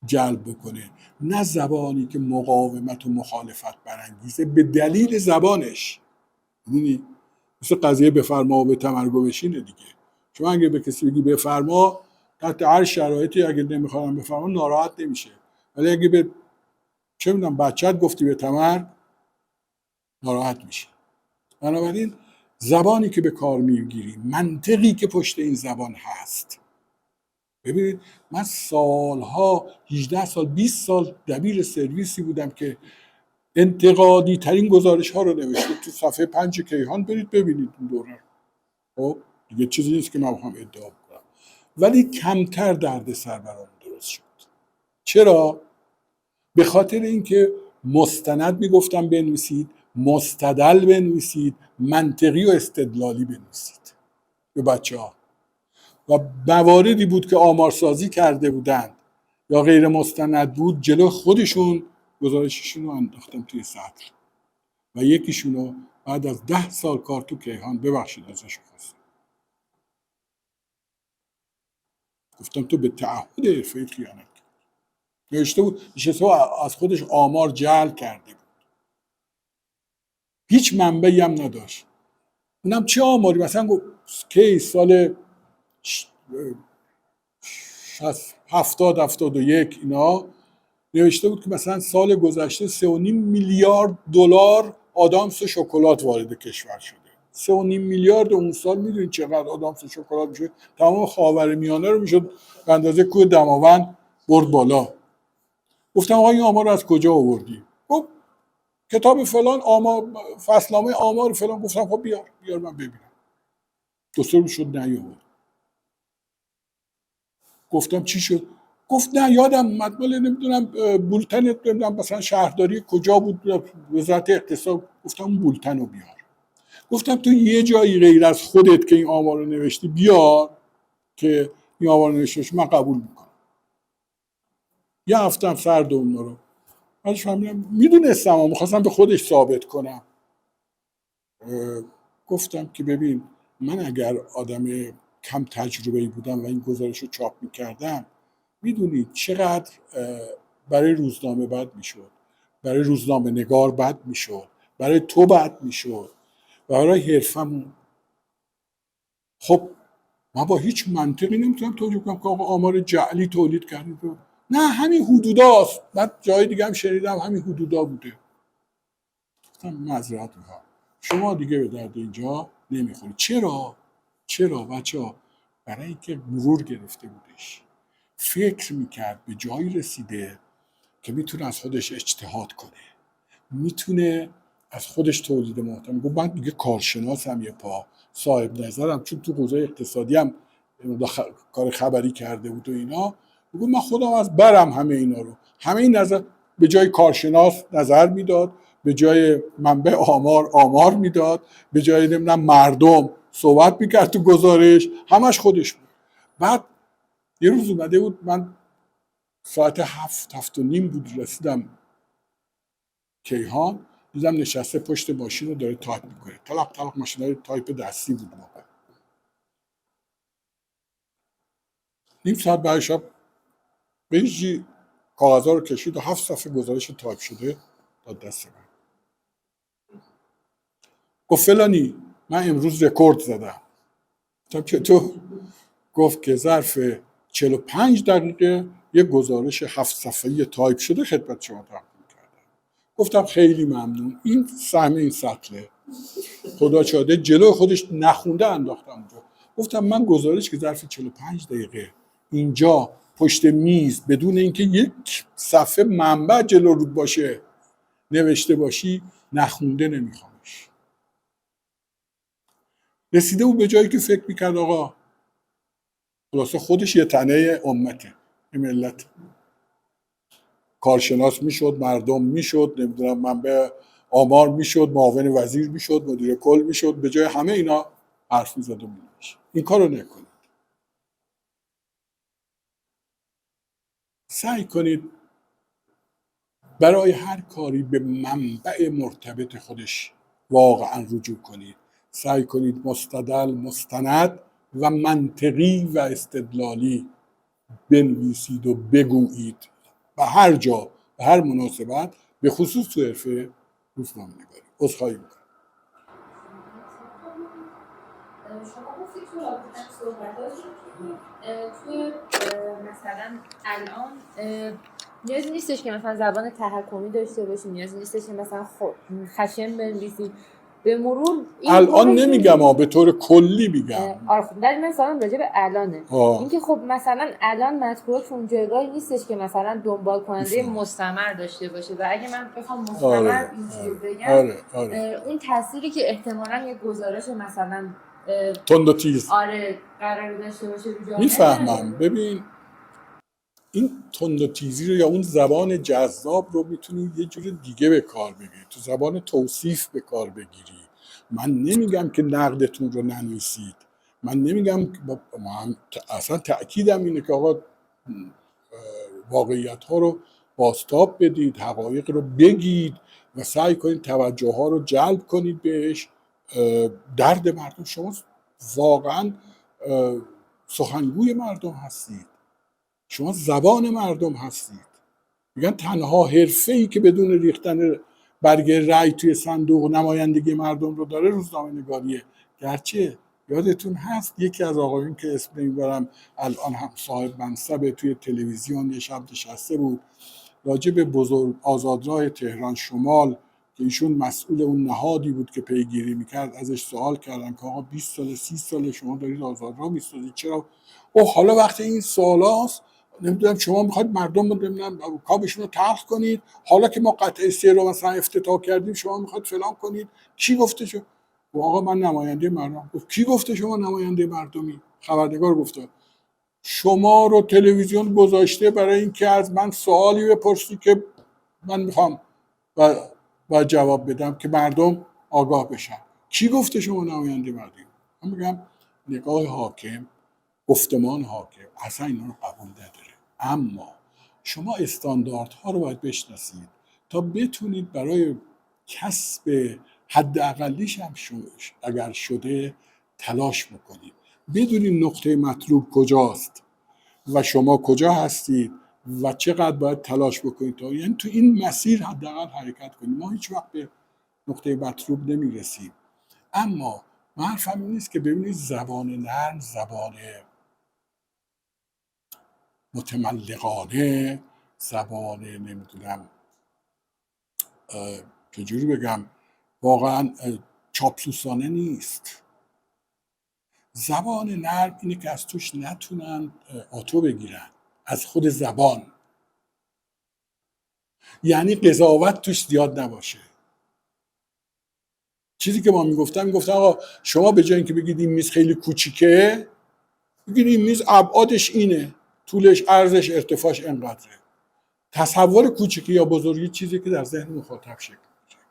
جلب بکنه، نه زبانی که مقاومت و مخالفت برانگیزه به دلیل زبانش. میدونی مثل قضیه بفرما و به تمرگو بشینه دیگه. شما اگه به کسی بگی بفرما تحت هر شرایطی اگه نمیخوام بفرما ناراحت نمیشه، ولی اگه به چه میدونم بچت گفتی به تمر ناراحت میشه. بنابراین زبانی که به کار میگیری، منطقی که پشت این زبان هست. ببینید من سالها 18 سال 20 سال دبیر سرویسی بودم که انتقادی ترین گزارش ها رو نوشته تو صفحه 5 کیهان، برید ببینید اون دوره. خب دیگه چیزی نیست که من بخوام ادعا کنم، ولی کمتر دردسر برام درست شد. چرا؟ به خاطر اینکه مستند میگفتم بنویسید، مستدل بنویسید، منطقی و استدلالی بنویسید به بچه‌ها. و مواردی بود که آمارسازی کرده بودند یا غیر مستند بود، جلو خودشون گزارششون رو انداختم توی سطر و یکیشونو بعد از 10 سال کار تو کیهان ببخشید ازش خواستم، گفتم تو به تعهد حرفه‌ایت خیانت کردی. نوشته بود نشسته از خودش آمار جعل کرده بود، هیچ منبعی هم نداشت. اونم چه آماری؟ مثلا گفت کی سال 70-71 اینا نوشته بود که مثلا سال گذشته 3.5 میلیارد دلار آدامس شکلات وارد کشور شده. 3.5 میلیارد اون سال میدونید چقدر آدامس شکلات میشه؟ تمام خاورمیانه رو میشد به اندازه کوه دماوند برد بالا. گفتم آقا این آمار رو از کجا آوردی؟ گفت کتاب فلان آمار، فصلنامه آمار فلان. گفتم خب بیار من ببینم. 2 سال شد نیاورد. گفتم چی شد؟ گفت نه یادم اومد، مال نمیدونم بولتن نمیدونم مثلا شهرداری کجا بود، وزارت اقتصاد. گفتم بولتن رو بیار. گفتم تو یه جایی غیر از خودت که این آمار رو نوشتی بیار که این آمار رو نوشتش من قبول میکنم. یه هفته هم سر دوم رو بعدش فهمیدم میدونستم و میخواستم به خودش ثابت کنم. گفتم که ببین من اگر آدم کم تجربه‌ای بودم و این گزارش رو چاپ میکردم، میدونید چقدر برای روزنامه بد میشد، برای روزنامه نگار بد میشد، برای تو بد میشد و برای حرفمون. خب من با هیچ منطقی نمیتونم توجیه کنم که آقا آمار جعلی تولید کردید. نه همین حدوداست. من جای دیگه هم شنیدم همین حدودا بوده. معذرت میخوام شما دیگه به درد اینجا نمیخورید. چرا بچه‌ها؟ برای اینکه مرور گرفته بودش، فکر میکرد به جایی رسیده که میتونه از خودش اجتهاد کنه، میتونه از خودش تولید محتوا. گفت من دیگه کارشناسم، یه پا صاحب نظرم، چون تو حوزه اقتصادی هم کار خبری کرده بود و اینا. گفت من خودم از برم همه اینا رو، همه این نظر به جای کارشناس نظر میداد، به جای منبع آمار میداد، به جای نمیدونم مردم صحبت میکرد تو گزارش، همش خودش بود. بعد یه روز اومده بود، من ساعت 7:30 بود رسیدم کیهان، دیدم نشسته پشت ماشین رو داره تایپ میکنه. طلق ماشینای تایپ دستی بود موقع. نیم ساعت بعد شب به هیچی کاغذها رو کشید و 7 صفحه گزارش تایپ شده داد دست من. گفت فلانی من امروز رکورد زدم. گفتم چطور؟ گفت که ظرف 45 دقیقه یه گزارش 7 صفحه‌ای تایپ شده خدمت شما تقدیم کردم. گفتم خیلی ممنون، این سهم این سطله. خدا شاهده جلو خودش نخونده انداختم اونجا. گفتم من گزارش که ظرف 45 دقیقه اینجا پشت میز بدون اینکه یک صفحه منبع جلو رود باشه نوشته باشی نخونده نمیخوامش. رسیده بود به جایی که فکر میکرد آقا خلاصه خودش یه تنه امته، این ملت. کارشناس میشد، مردم میشد، نمیدونم منبع آمار میشد، معاون وزیر میشد، مدیر کل میشد، به جای همه اینا حرف میزد و مینوشت. این کارو نکنید. سعی کنید برای هر کاری به منبع مرتبط خودش واقعا رجوع کنید. سعی کنید مستدل، مستند و منطقی و استدلالی بنویسید و بگویید و هر جا و هر مناسبت، به خصوص تو حرفه روزنامه‌نگاری. عذرخواهی میکنم. شما گفتید تو رابطه صحبتاتون توی مثلا الان نیازی نیستش که مثلا زبان تحکمی داشته باشیم، نیازی نیستش که مثلا خشن بنویسیم. به مرور الان نمیگم به طور کلی میگم. آره خب در مثلا راجع به الانه. اینکه خب مثلا الان مطبوعات اون جایگاهی نیستش که مثلا دنبال کننده مستمر داشته باشه و اگه من بخوام مستمر اینجوری بگم اون تأثیری که احتمالاً یه گزارش مثلا تند و تیز قرار داشته باشه رو جامعه میفهمم. ببین این تند و تیزی رو یا اون زبان جذاب رو میتونید یه جور دیگه به کار بگیرید، تو زبان توصیف به کار بگیری. من نمیگم که نقدتون رو ننویسید، من نمیگم، من اصلا تأکیدم اینه که آقا واقعیت ها رو بازتاب بدید، حقایق رو بگید و سعی کنید توجه ها رو جلب کنید بهش. درد مردم، شما واقعا سخنگوی مردم هستید، شما زبان مردم هستید. میگن تنها حرفه‌ای که بدون ریختن برگه رأی توی صندوق نمایندگی مردم رو داره روزنامه‌نگاریه. گرچه یادتون هست یکی از آقایون که اسم نمیبرم الان هم صاحب منصب توی تلویزیون یه شب نشسته بود راجع به بزرگ آزادراه تهران شمال که ایشون مسئول اون نهادی بود که پیگیری میکرد، ازش سوال کردن که آقا 20 سال 30 سال شما دارید آزادراه میسازید، چرا؟ او حالا وقتی این سوالاست نمیدونم شما میخواید مردم رو نمیدونم کابشون رو تلخ کنید، حالا که ما قطعه 3 رو مثلا افتتاح کردیم شما میخواید فلان کنید. کی گفته شو؟ آقا من نماینده مردم. گفت کی گفته شما نماینده مردمی؟ خبرنگار گفته. شما رو تلویزیون گذاشته برای اینکه از من سوالی بپرسی که من میخوام و جواب بدم که مردم آگاه بشن. کی گفته شما نماینده مردم؟ من میگم نگاه حاکم، گفتمان حاکم اصلا اینا رو قبول نداره. اما شما استانداردها رو باید بشناسید تا بتونید برای کسب حداقلیش هم اگر شده تلاش بکنید، بدونید نقطه مطلوب کجاست و شما کجا هستید و چقدر باید تلاش بکنید تا یعنی تو این مسیر حداقل حرکت کنید. ما هیچ وقت به نقطه مطلوب نمیرسیم. اما من حرفم این نیست که ببینید زبان نرم، زبان متملقانه، زبان نمیدونم چجوری بگم واقعا چاپلوسانه نیست. زبان نرم اینه که از توش نتونن آتو بگیرن، از خود زبان، یعنی قضاوت توش زیاد نباشه. چیزی که ما میگفتم آقا شما به جای اینکه بگید این میز خیلی کوچیکه، بگید این میز ابعادش اینه، طولش، عرضش، ارتفاعش اینقدره. تصور کوچیکی یا بزرگی چیزی که در ذهن مخاطب شکل میگیره.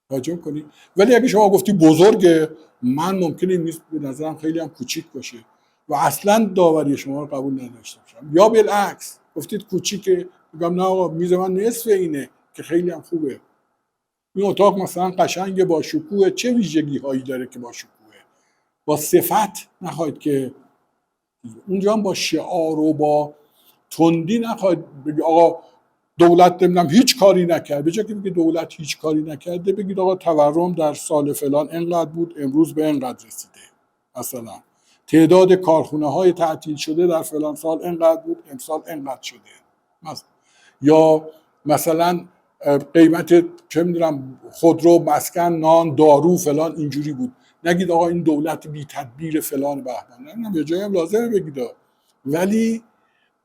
توجه کنید. ولی اگه شما گفتی بزرگه، من ممکنه این میز به نظرم خیلی هم کوچیک باشه و اصلا داوری شما رو قبول نداشته باشم. یا بالعکس گفتید کوچیکه، میگم نه آقا میز من نصف اینه که خیلی هم خوبه. این اتاق مثلا قشنگه، با شکوه، چه ویژگی هایی داره که با شکوه، با صفت نخواهید که اونجا هم با شعار و با تندی نخواهید بگید آقا دولت نمیدونم هیچ کاری نکرد. به جای که بگید دولت هیچ کاری نکرده، بگید آقا تورم در سال فلان اینقدر بود، امروز به اینقدر رسیده. مثلا تعداد کارخونه های تعطیل شده در فلان سال اینقدر بود، امسال اینقدر شده. مثلا یا مثلا قیمت چه میدونم خودرو، مسکن، نان، دارو فلان اینجوری بود. نگید آقا این دولت بی تدبیر فلان بهمان. نه به جای هم لازمه بگید. ولی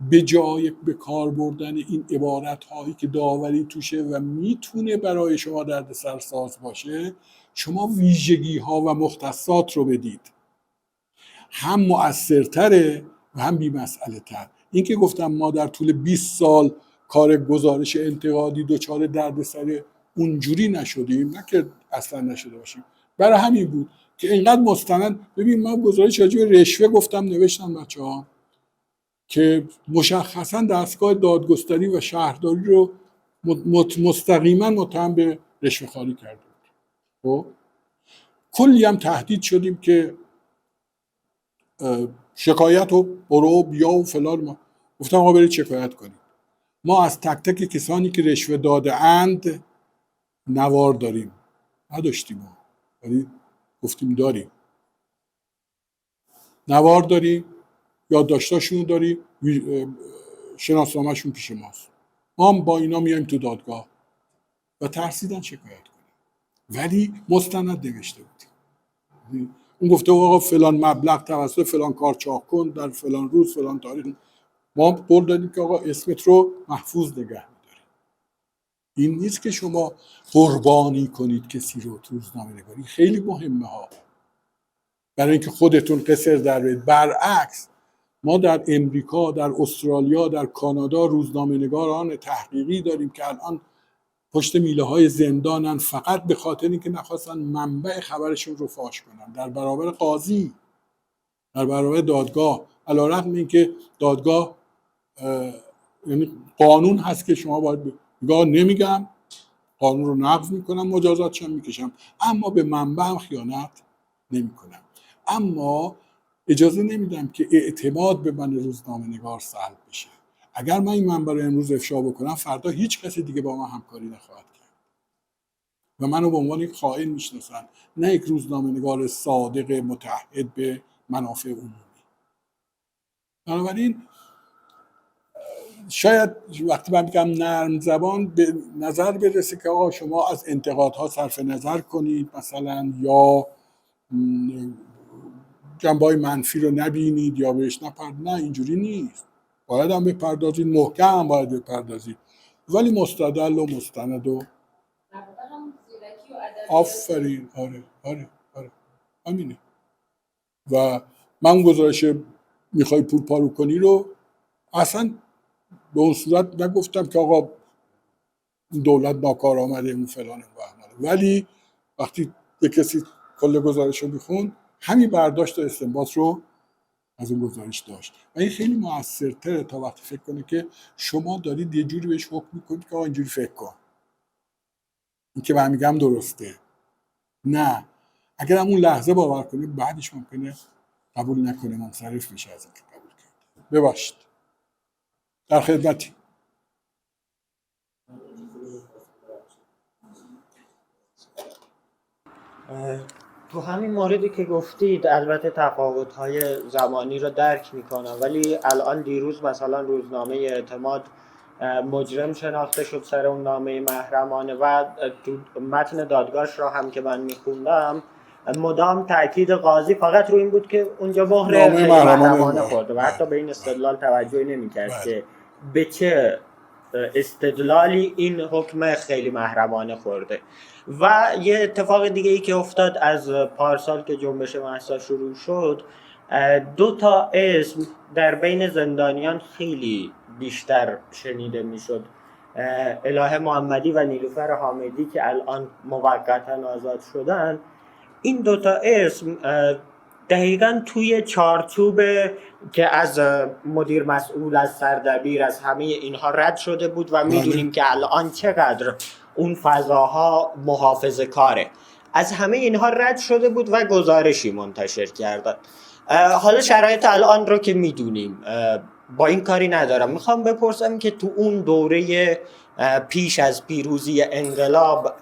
به جای به کار بردن این عبارت هایی که داوری توشه و میتونه برای شما دردسر ساز باشه، شما ویژگی ها و مختصات رو بدید. هم مؤثرتره و هم بی‌مسئله تر. این که گفتم ما در طول 20 سال کار گزارش انتقادی دچار دردسر اونجوری نشدیم، نه که اصلا نشده باشیم، برای همین بود که اینقدر مستند. ببین من گزارش راجع به رشوه گفتم، نوشتم بچه‌ها که مشخصا دستگاه دادگستری و شهرداری رو مستقیما متهم به رشوه‌خواری کرده بود. خب کلی هم تهدید شدیم که شکایت و برو بیا و فلان. ما گفتم آقا برید شکایت کنید. ما از تک تک کسانی که رشوه داده اند نوار داریم. نداشتیم ما، ولی گفتیم داریم. نوار داریم، یادداشتاشون داریم، شناسنامه‌شون پیش ماست. ما هم با اینا میایم تو دادگاه و ترسیدن شکایت کنیم، ولی مستند نوشته بودیم. اون گفته آقا فلان مبلغ توسط فلان کار چاق کن در فلان روز فلان تاریخ. ما قول دادیم که آقا اسمت رو محفوظ نگه می‌داریم. این نیست که شما قربانی کنید کسی رو تو روزنامه‌نگاری. خیلی مهمه ها، برای اینکه خودتون قصر در بیارید. برعکس ما در امریکا، در استرالیا، در کانادا روزنامه‌نگاران تحقیقی داریم که الان پشت میله های زندانن فقط به خاطر اینکه نخواستن منبع خبرشون رو فاش کنن در برابر قاضی، در برابر دادگاه. علیرغم اینکه دادگاه یعنی قانون هست که شما باید نگاه نمیگم، قانون رو نقض میکنم، مجازاتش هم میکشم، اما به منبعم خیانت نمیکنم. اما اجازه نمیدم که اعتماد به من روزنامه‌نگار سلب بشه. اگر من این منبع رو امروز افشا بکنم، فردا هیچ کسی دیگه با من همکاری نخواهد کرد و منو به عنوان یک خائن میشناسن، نه یک روزنامه‌نگار صادق متعهد به منافع عمومی. بنابراین شاید وقتی من میگم نرم زبان به نظر برسه که آقا شما از انتقادها صرف نظر کنید مثلا، یا جنبه‌های منفی رو نبینید یا بهش نپردازید. نه اینجوری نیست. باید هم بپردازید، محکم باید بپردازید، ولی مستدل و مستند و آفرین. آره همینه. و من گزارش میخوای پول پارو کنی رو اصلا به اون صورت نگفتم که آقا دولت ناکار آمده اون فلان و بهمانه، ولی وقتی به کسی کل گزارش رو میخون همین برداشت و استنباط رو از اون گزارش داشت و این خیلی موثرتره تا وقتی فکر کنه که شما دارید یه جوری بهش حکم میکنید که آقا اینجوری فکر کن، این که من میگم درسته. نه، اگر هم اون لحظه باور کنه بعدش ممکنه قبول نکنه، منصرف بشه از اینکه قبول کرد. ببخشید، در خدمتی. تو همین موردی که گفتید البته تفاوت‌های زمانی رو درک میکنم، ولی الان دیروز مثلا روزنامه اعتماد مجرم شناخته شد سر اون نامه محرمانه و تو متن دادگاهش را هم که من میخوندم مدام تاکید قاضی فقط رو این بود که اونجا مهر نامه خیلی محرمانه محرمانه خورده و حتی به این استدلال توجه نمی‌کرد که به چه استدلالی این حکم خیلی محرمانه خورده. و یه اتفاق دیگه ای که افتاد از پارسال که جنبش مهسا شروع شد، 2 تا اسم در بین زندانیان خیلی بیشتر شنیده میشد، اله محمدی و نیلوفر حامدی که الان موقتا آزاد شدن. این 2 تا اسم دقیقاً توی چارچوب که از مدیر مسئول، از سردبیر، از همه اینها رد شده بود و میدونیم که الان چقدر اون فضاها محافظه کاره، از همه اینها رد شده بود و گزارشی منتشر کردن. حالا شرایط الان رو که میدونیم، با این کاری ندارم، میخوام بپرسم که تو اون دوره پیش از پیروزی انقلاب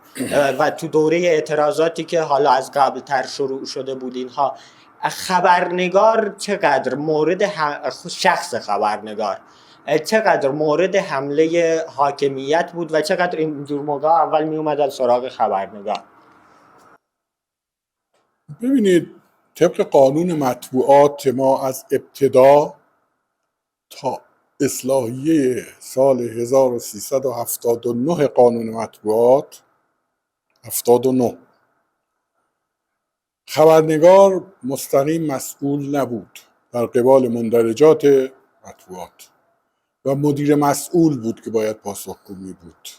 و تو دوره اعتراضاتی که حالا از قبل تر شروع شده بود اینها، خبرنگار چقدر مورد شخص خبرنگار چقدر مورد حمله حاکمیت بود و چقدر اینجور موقع اول می اومدن سراغ خبرنگار؟ ببینید، طبق قانون مطبوعات ما از ابتدا تا اصلاحیه سال 1379 قانون مطبوعات 79 خبرنگار مستقیم مسئول نبود در قبال مندرجات مطبوعات و مدیر مسئول بود که باید پاسخگویی بود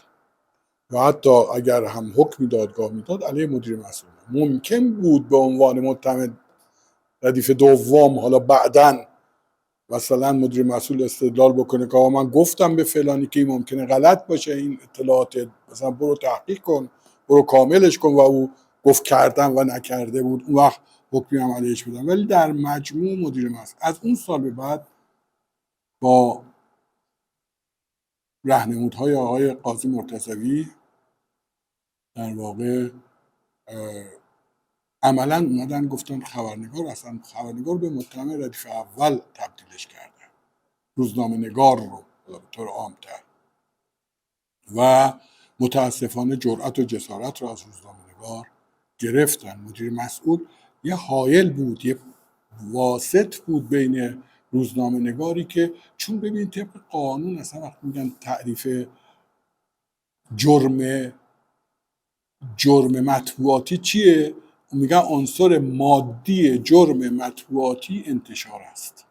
و حتی اگر هم حکمی دادگاه میداد علیه مدیر مسئول. ممکن بود به عنوان متهم ردیف دوم حالا بعداً مثلا مدیر مسئول استدلال بکنه که من گفتم به فلانی که این ممکنه غلط باشه این اطلاعات، مثلا برو تحقیق کن، برو کاملش کن، و او گفت کردم و نکرده بود، اون وقت حکمی هم علیهش بدم. ولی در مجموع مدیر مسئول از اون سال به بعد با راهنمودهای آقای قاضی مرتضوی در واقع عملا اومدن گفتن خبرنگار، اصلا خبرنگار به متهم ردیف اول تبدیلش کردن، روزنامه نگار رو به طور عام‌تر، و متاسفانه جرأت و جسارت رو از روزنامه نگار گرفتن. مدیر مسئول یه حائل بود، یه واسط بود بین روزنامه نگاری که، چون ببین طبق قانون اصلا وقتی میگن تعریف جرم مطبوعاتی چیه، میگن عنصر مادی جرم مطبوعاتی انتشار است.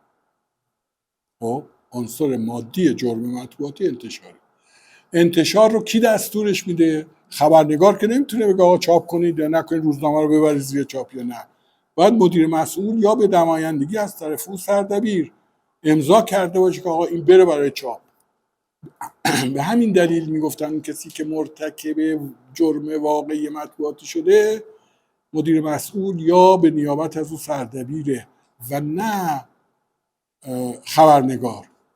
خب عنصر مادی جرم مطبوعاتی انتشار رو کی دستورش میده؟ خبرنگار که نمیتونه بگه آقا چاپ کنید یا نکنید، روزنامه رو ببرید زیر چاپ یا نه. باید مدیر مسئول یا به نمایندگی از طرف اون سردبیر امضا کرده باشه که آقا این بره برای چاپ. به همین دلیل میگفتن کسی که مرتکب جرم واقعی مطبوعاتی شده مدیر مسئول یا به نیابت از اون سردبیره و نه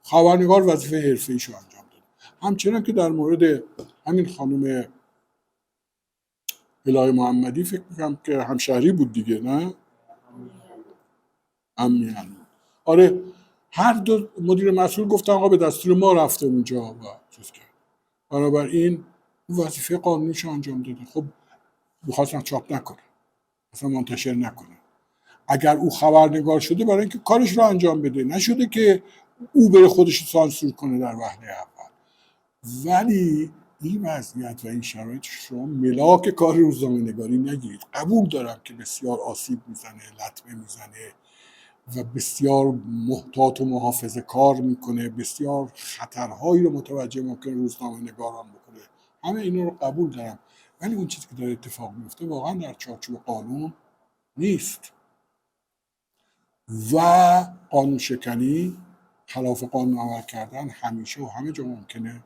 خبرنگار وظیفه حرفه‌ایشو انجام داده. همچنان که در مورد همین خانم اله محمدی فکر میکنم که همشهری بود دیگه، نه؟ امیان. آره، هر دو مدیر مسئول گفتن آقا به دستور ما رفته اونجا و چیز کرد، بنابراین وظیفه قانونیشو انجام داده. خب میخواستن چاپ نکنه، اصلا منتشر نکنه. اگر او خبرنگار شده برای اینکه کارش رو انجام بده، نشده که او بره خودش رو سانسور کنه در وهله اول. ولی این وضعیت و این شرایط شما ملاک کار روزنامه نگاری نگیرید. قبول دارم که بسیار آسیب میزنه، لطمه میزنه، و بسیار محتاط و محافظه کار میکنه، بسیار خطرهایی رو متوجه ممکن روزنامه نگاران بکنه، همه اینا رو قبول دارم، ولی اون چیزی که داره اتفاق میفته واقعا در چارچوب قانون نیست و قانون شکنی، خلاف قانون عمل کردن همیشه و همه جا ممکنه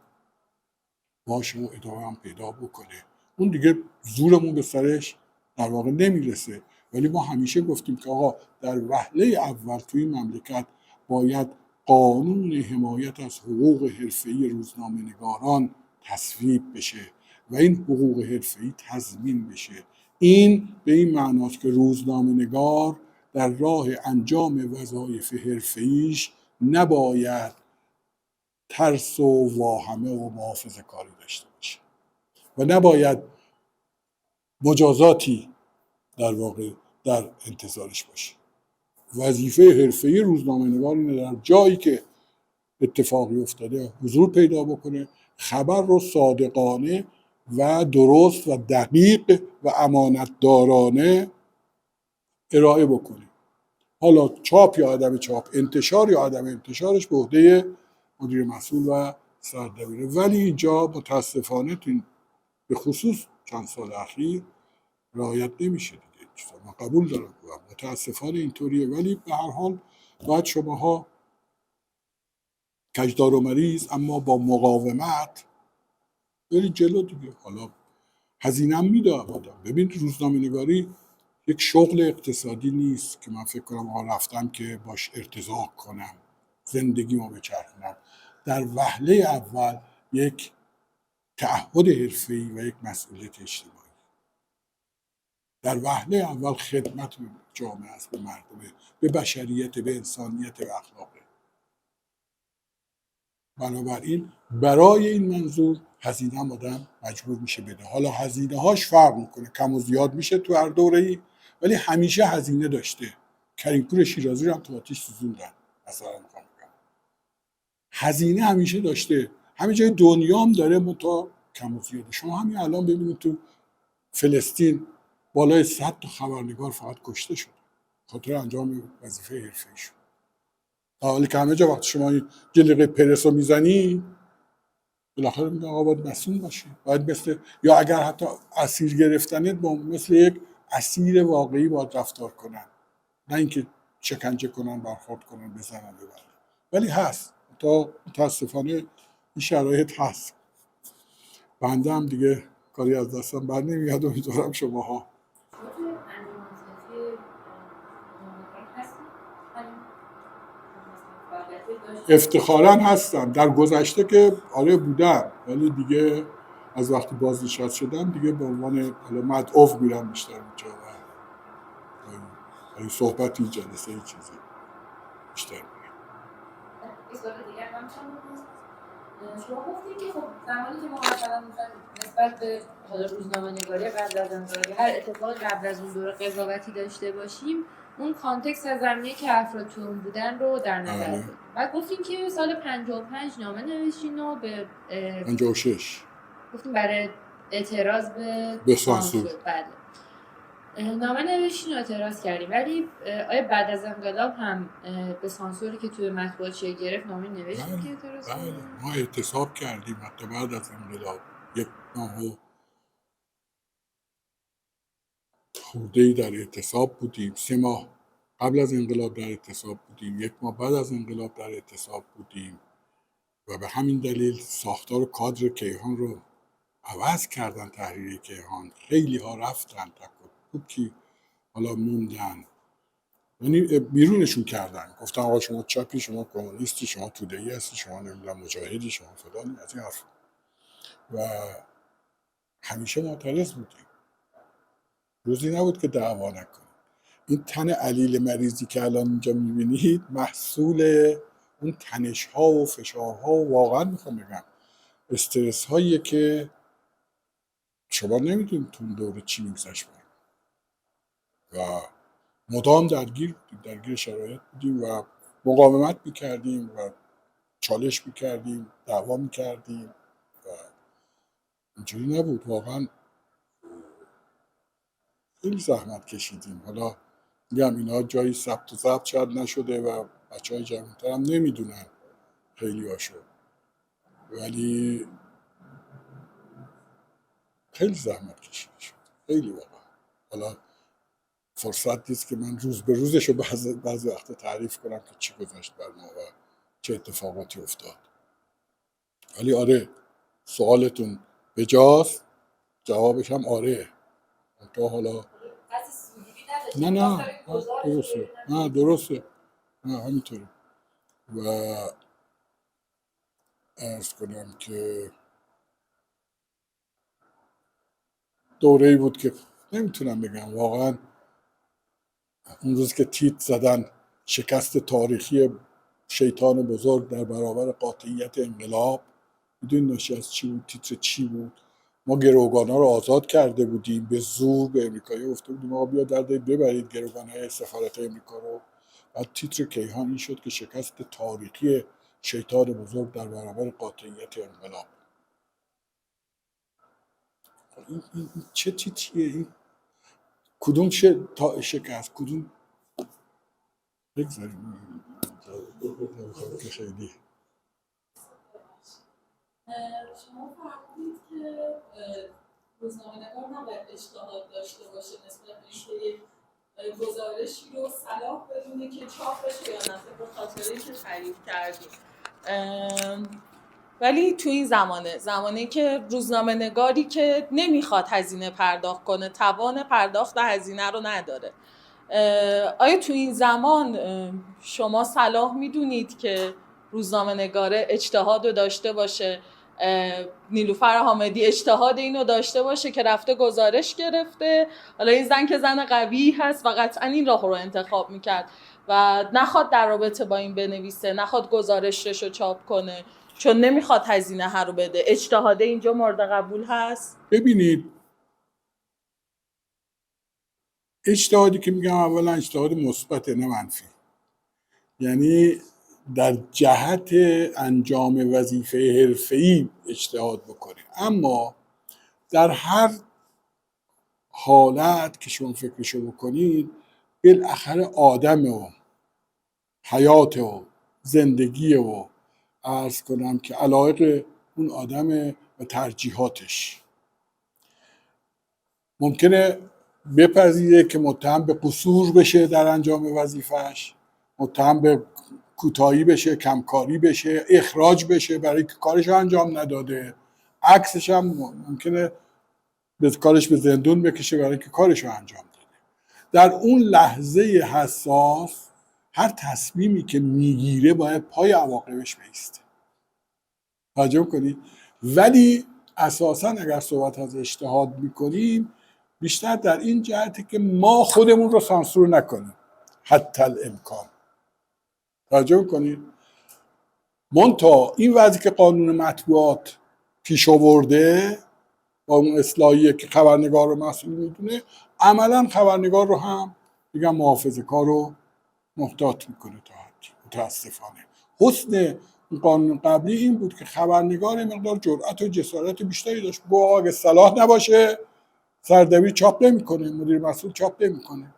باشه و ادامه هم پیدا بکنه. اون دیگه زورمون به سرش در واقع نمیرسه، ولی ما همیشه گفتیم که آقا در وهله اول توی این مملکت باید قانون حمایت از حقوق حرفه‌ای روزنامه‌نگاران تصویب بشه و این حقوق حرفه‌ای تضمین بشه. این به این معناست که روزنامه‌نگار در راه انجام وظایف حرفه‌ایش نباید ترس و واهمه و محافظه کاری داشته باشه و نباید مجازاتی در واقع در انتظارش باشه. وظیفه حرفه‌ای روزنامه‌نگار اینه در جایی که اتفاقی افتاده حضور پیدا بکنه، خبر رو صادقانه و درست و دقیق و امانتدارانه ارائه بکنه. حالا چاپ یا عدم چاپ، انتشار یا عدم انتشارش به عهده مدیر مسئول و سردبیره، ولی اینجا متاسفانه به خصوص چند سال اخیر رعایت نمیشه دیگه. من قبول دارم متاسفانه اینطوریه، ولی به هر حال باید شماها کجدار و مریض اما با مقاومت برید جلو دیگه. حالا هزینه هم میده آدم. ببین روزنامه نگاری یک شغل اقتصادی نیست که من فکر کنم رفتم که باش ارتزاق کنم زندگیمو بچرخونم. در وهله اول یک تعهد حرفه‌ای و یک مسئولیت اجتماعی، در وهله اول خدمت به جامعه است، به مردمه، به بشریت، به انسانیت و اخلاقه. بنابراین برای این منظور هزینه هم آدم مجبور میشه بده. حالا هزینه هاش فرق میکنه، کم و زیاد میشه تو هر دوره‌ای، ولی همیشه هزینه داشته. کریمپور شیرازی رو هم تو آتیش سوزوندن مثلا، میخوام بگم هزینه همیشه داشته، همه جای دنیا هم داره، متا کم و زیاده. شما همین الان ببینید تو فلسطین بالای 100 تا خبرنگار فقط کشته شد خاطر انجام وظیفه حرفه‌ایشون. حالا که همه جا وقتی شما این جلیقه پرس رو میزنی بالاخره میگن آقا باید مسئول باشی، باید مثل، یا اگر حتی اسیر گرفتنت با مثل یک اسیر واقعی باید رفتار کنن، نه اینکه شکنجه کنن، برخورد کنن، بزنن ببرن. ولی هست، تا متاسفانه این شرایط هست. بنده هم دیگه کاری از دستم بر نمیاد. امیدوارم شماها افتخاراً هستم. در گذشته که آره بودم، ولی دیگه از وقتی بازنشسته شدم دیگه به عنوان مدعو میرم بیشتر اونجا و صحبتی، جلسه چیزی بیشتر میرم. سوال دیگه هم شما گفتید که خب زمانی که ما مثلا نسبت به حالا روزنامه نگاری قبل از انقلاب هر اتفاق قبل از اون دوره قضاوتی داشته باشیم، اون کانتکست از زمینه‌ای که افراد تو اون بودن رو در نظر بگیریم. بعد گفتیم که سال 55 نامه نوشتین و به 56 گفتیم برای اعتراض به سانسور. بله نامه نوشتین و اعتراض کردیم، ولی آیا بعد از انقلاب هم به سانسوری که توی مطبوعات شکل گرفت نامه نوشتین که اعتراض کنیم؟ ما اعتصاب کردیم حتی بعد از انقلاب، یک ماه و خورده‌ای در اعتصاب بودیم، 3 ماه قبل از انقلاب در اعتصاب بودیم، 1 ماه بعد از انقلاب در اعتصاب بودیم و به همین دلیل ساختار کادر کیهان رو عوض کردن. تحریریه کیهان خیلی ها رفتن، تکی حالا موندن، یعنی بیرونشون کردن، گفتن آقا شما چپی، شما کمونیستی، شما توده‌ای هستی، شما نمیدونم مجاهدی، شما فلانی، از این حرف. و همیشه معترض بودیم، روزی نبود که دعوا نکنیم. این تن علیل مریضی که الان اینجا میبینید محصول اون تنش ها و فشارها و واقعا میخوام بگم استرس هاییه که شما نمیدونید تو اون دوره چی میگذشت و مدام درگیر شرایط بودیم و مقاومت میکردیم و چالش میکردیم، دعوا میکردیم و اینجوری نبود. واقعا خیلی زحمت کشیدیم. حالا میگم اینا جایی ثبت و ضبط شاید نشده و بچه‌های جوان‌تر هم نمیدونن خیلی هاشو، ولی خیلی زحمت کشیده شد، خیلی واقعا. حالا فرصت نیست که من روز به روزش رو بعضی وقتا تعریف کنم که چی گذشت بر ما و چه اتفاقاتی افتاد. ولی آره، سوالتون بجاست، جوابش هم آره. تا حالا نه درسته، نه درسته، نه همینطوره. و عرض کنم که دوره‌ای بود که نمیتونم بگم واقعا اون روز که تیتر زدن شکست تاریخی شیطان بزرگ در برابر قاطعیت انقلاب، میدونی ناشی از چی بود؟ تیتر چی بود؟ ما گروگان‌ها رو آزاد کرده بودیم، به زور به امریکایی گفته بودیم آقا بیا در ببرید گروگان‌های سفارت امریکا رو. بعد تیتر کیهان این شد که شکست تاریخی شیطان بزرگ در برابر قاطعیت انقلاب. این چه تیتریه این؟ کدوم شکست؟ کدوم؟ بگذاریم که خیلی شما فرمودید که روزنامه‌نگار نباید اجتهاد داشته باشه نسبت به اینکه یک گزارشی رو صلاح بدونه که چاپ بشه یا نه، به خاطر اینکه تعریف کردیم. ولی تو این زمانه که روزنامه‌نگاری که نمیخواد هزینه پرداخت کنه، توان پرداخت هزینه رو نداره، آیا تو این زمان شما صلاح میدونید که روزنامه‌نگار اجتهاد رو داشته باشه؟ نیلوفر حامدی اجتهاد اینو داشته باشه که رفته گزارش گرفته، حالا این زن که زن قوی هست و قطعا این راه رو انتخاب میکرد و نخواد در رابطه با این بنویسه، نخواد گزارشش رو چاپ کنه چون نمیخواد هزینه ها رو بده. اجتهاد اینجا مورد قبول هست؟ ببینید، اجتهادی که میگم اولا اجتهاد مثبت نه منفی، یعنی در جهت انجام وظیفه حرفه‌ای اجتهاد بکنید، اما در هر حالت که شما فکرشو بکنید بالاخره آدم و حیات و زندگی و عرض کنم که علایق اون آدم و ترجیحاتش ممکنه بپذیره که متهم به قصور بشه در انجام وظیفهش، متهم به کوتاهی بشه، کمکاری بشه، اخراج بشه برای که کارش انجام نداده، عکسش هم ممکنه به کارش به زندون بکشه برای که کارش رو انجام داده. در اون لحظه حساس هر تصمیمی که میگیره باید پای عواقبش بیسته. توجه کنید. ولی اساسا اگر صحبت از اجتهاد میکنیم بیشتر در این جهتی که ما خودمون رو سانسور نکنیم حتی الامکان. توجه کنید. منتها این وضعی که قانون مطبوعات پیش آورده با اون اصلاحیه که خبرنگار رو مسئول میدونه، عملا خبرنگار رو هم میگم محافظه کار رو محتاط میکنه تا حدی. متاسفانه حسن قانون قبلی این بود که خبرنگار مقدار جرأت و جسارت بیشتری داشت. با اگه صلاح نباشه سردبیر چاپ نمیکنه، مدیر مسئول چاپ نمیکنه.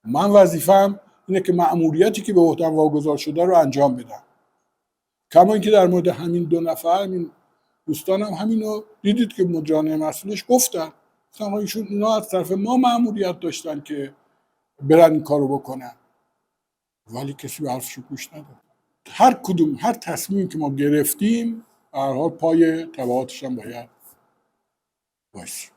من وظیفه‌ام اینه که مأموریتی که به عهده‌ام واگذار شده رو انجام بدم. کما اینکه در مورد همین دو نفر، همین دوستانم همینو دیدید که مدیران مسئولش گفتن ایشون اینا از طرف ما مأموریت داشتن که برن این کارو بکنن، ولی کسی به حرفشو گوش نداد. هر تصمیمی که ما گرفتیم به هر حال پای تبعاتش هم باید باشیم.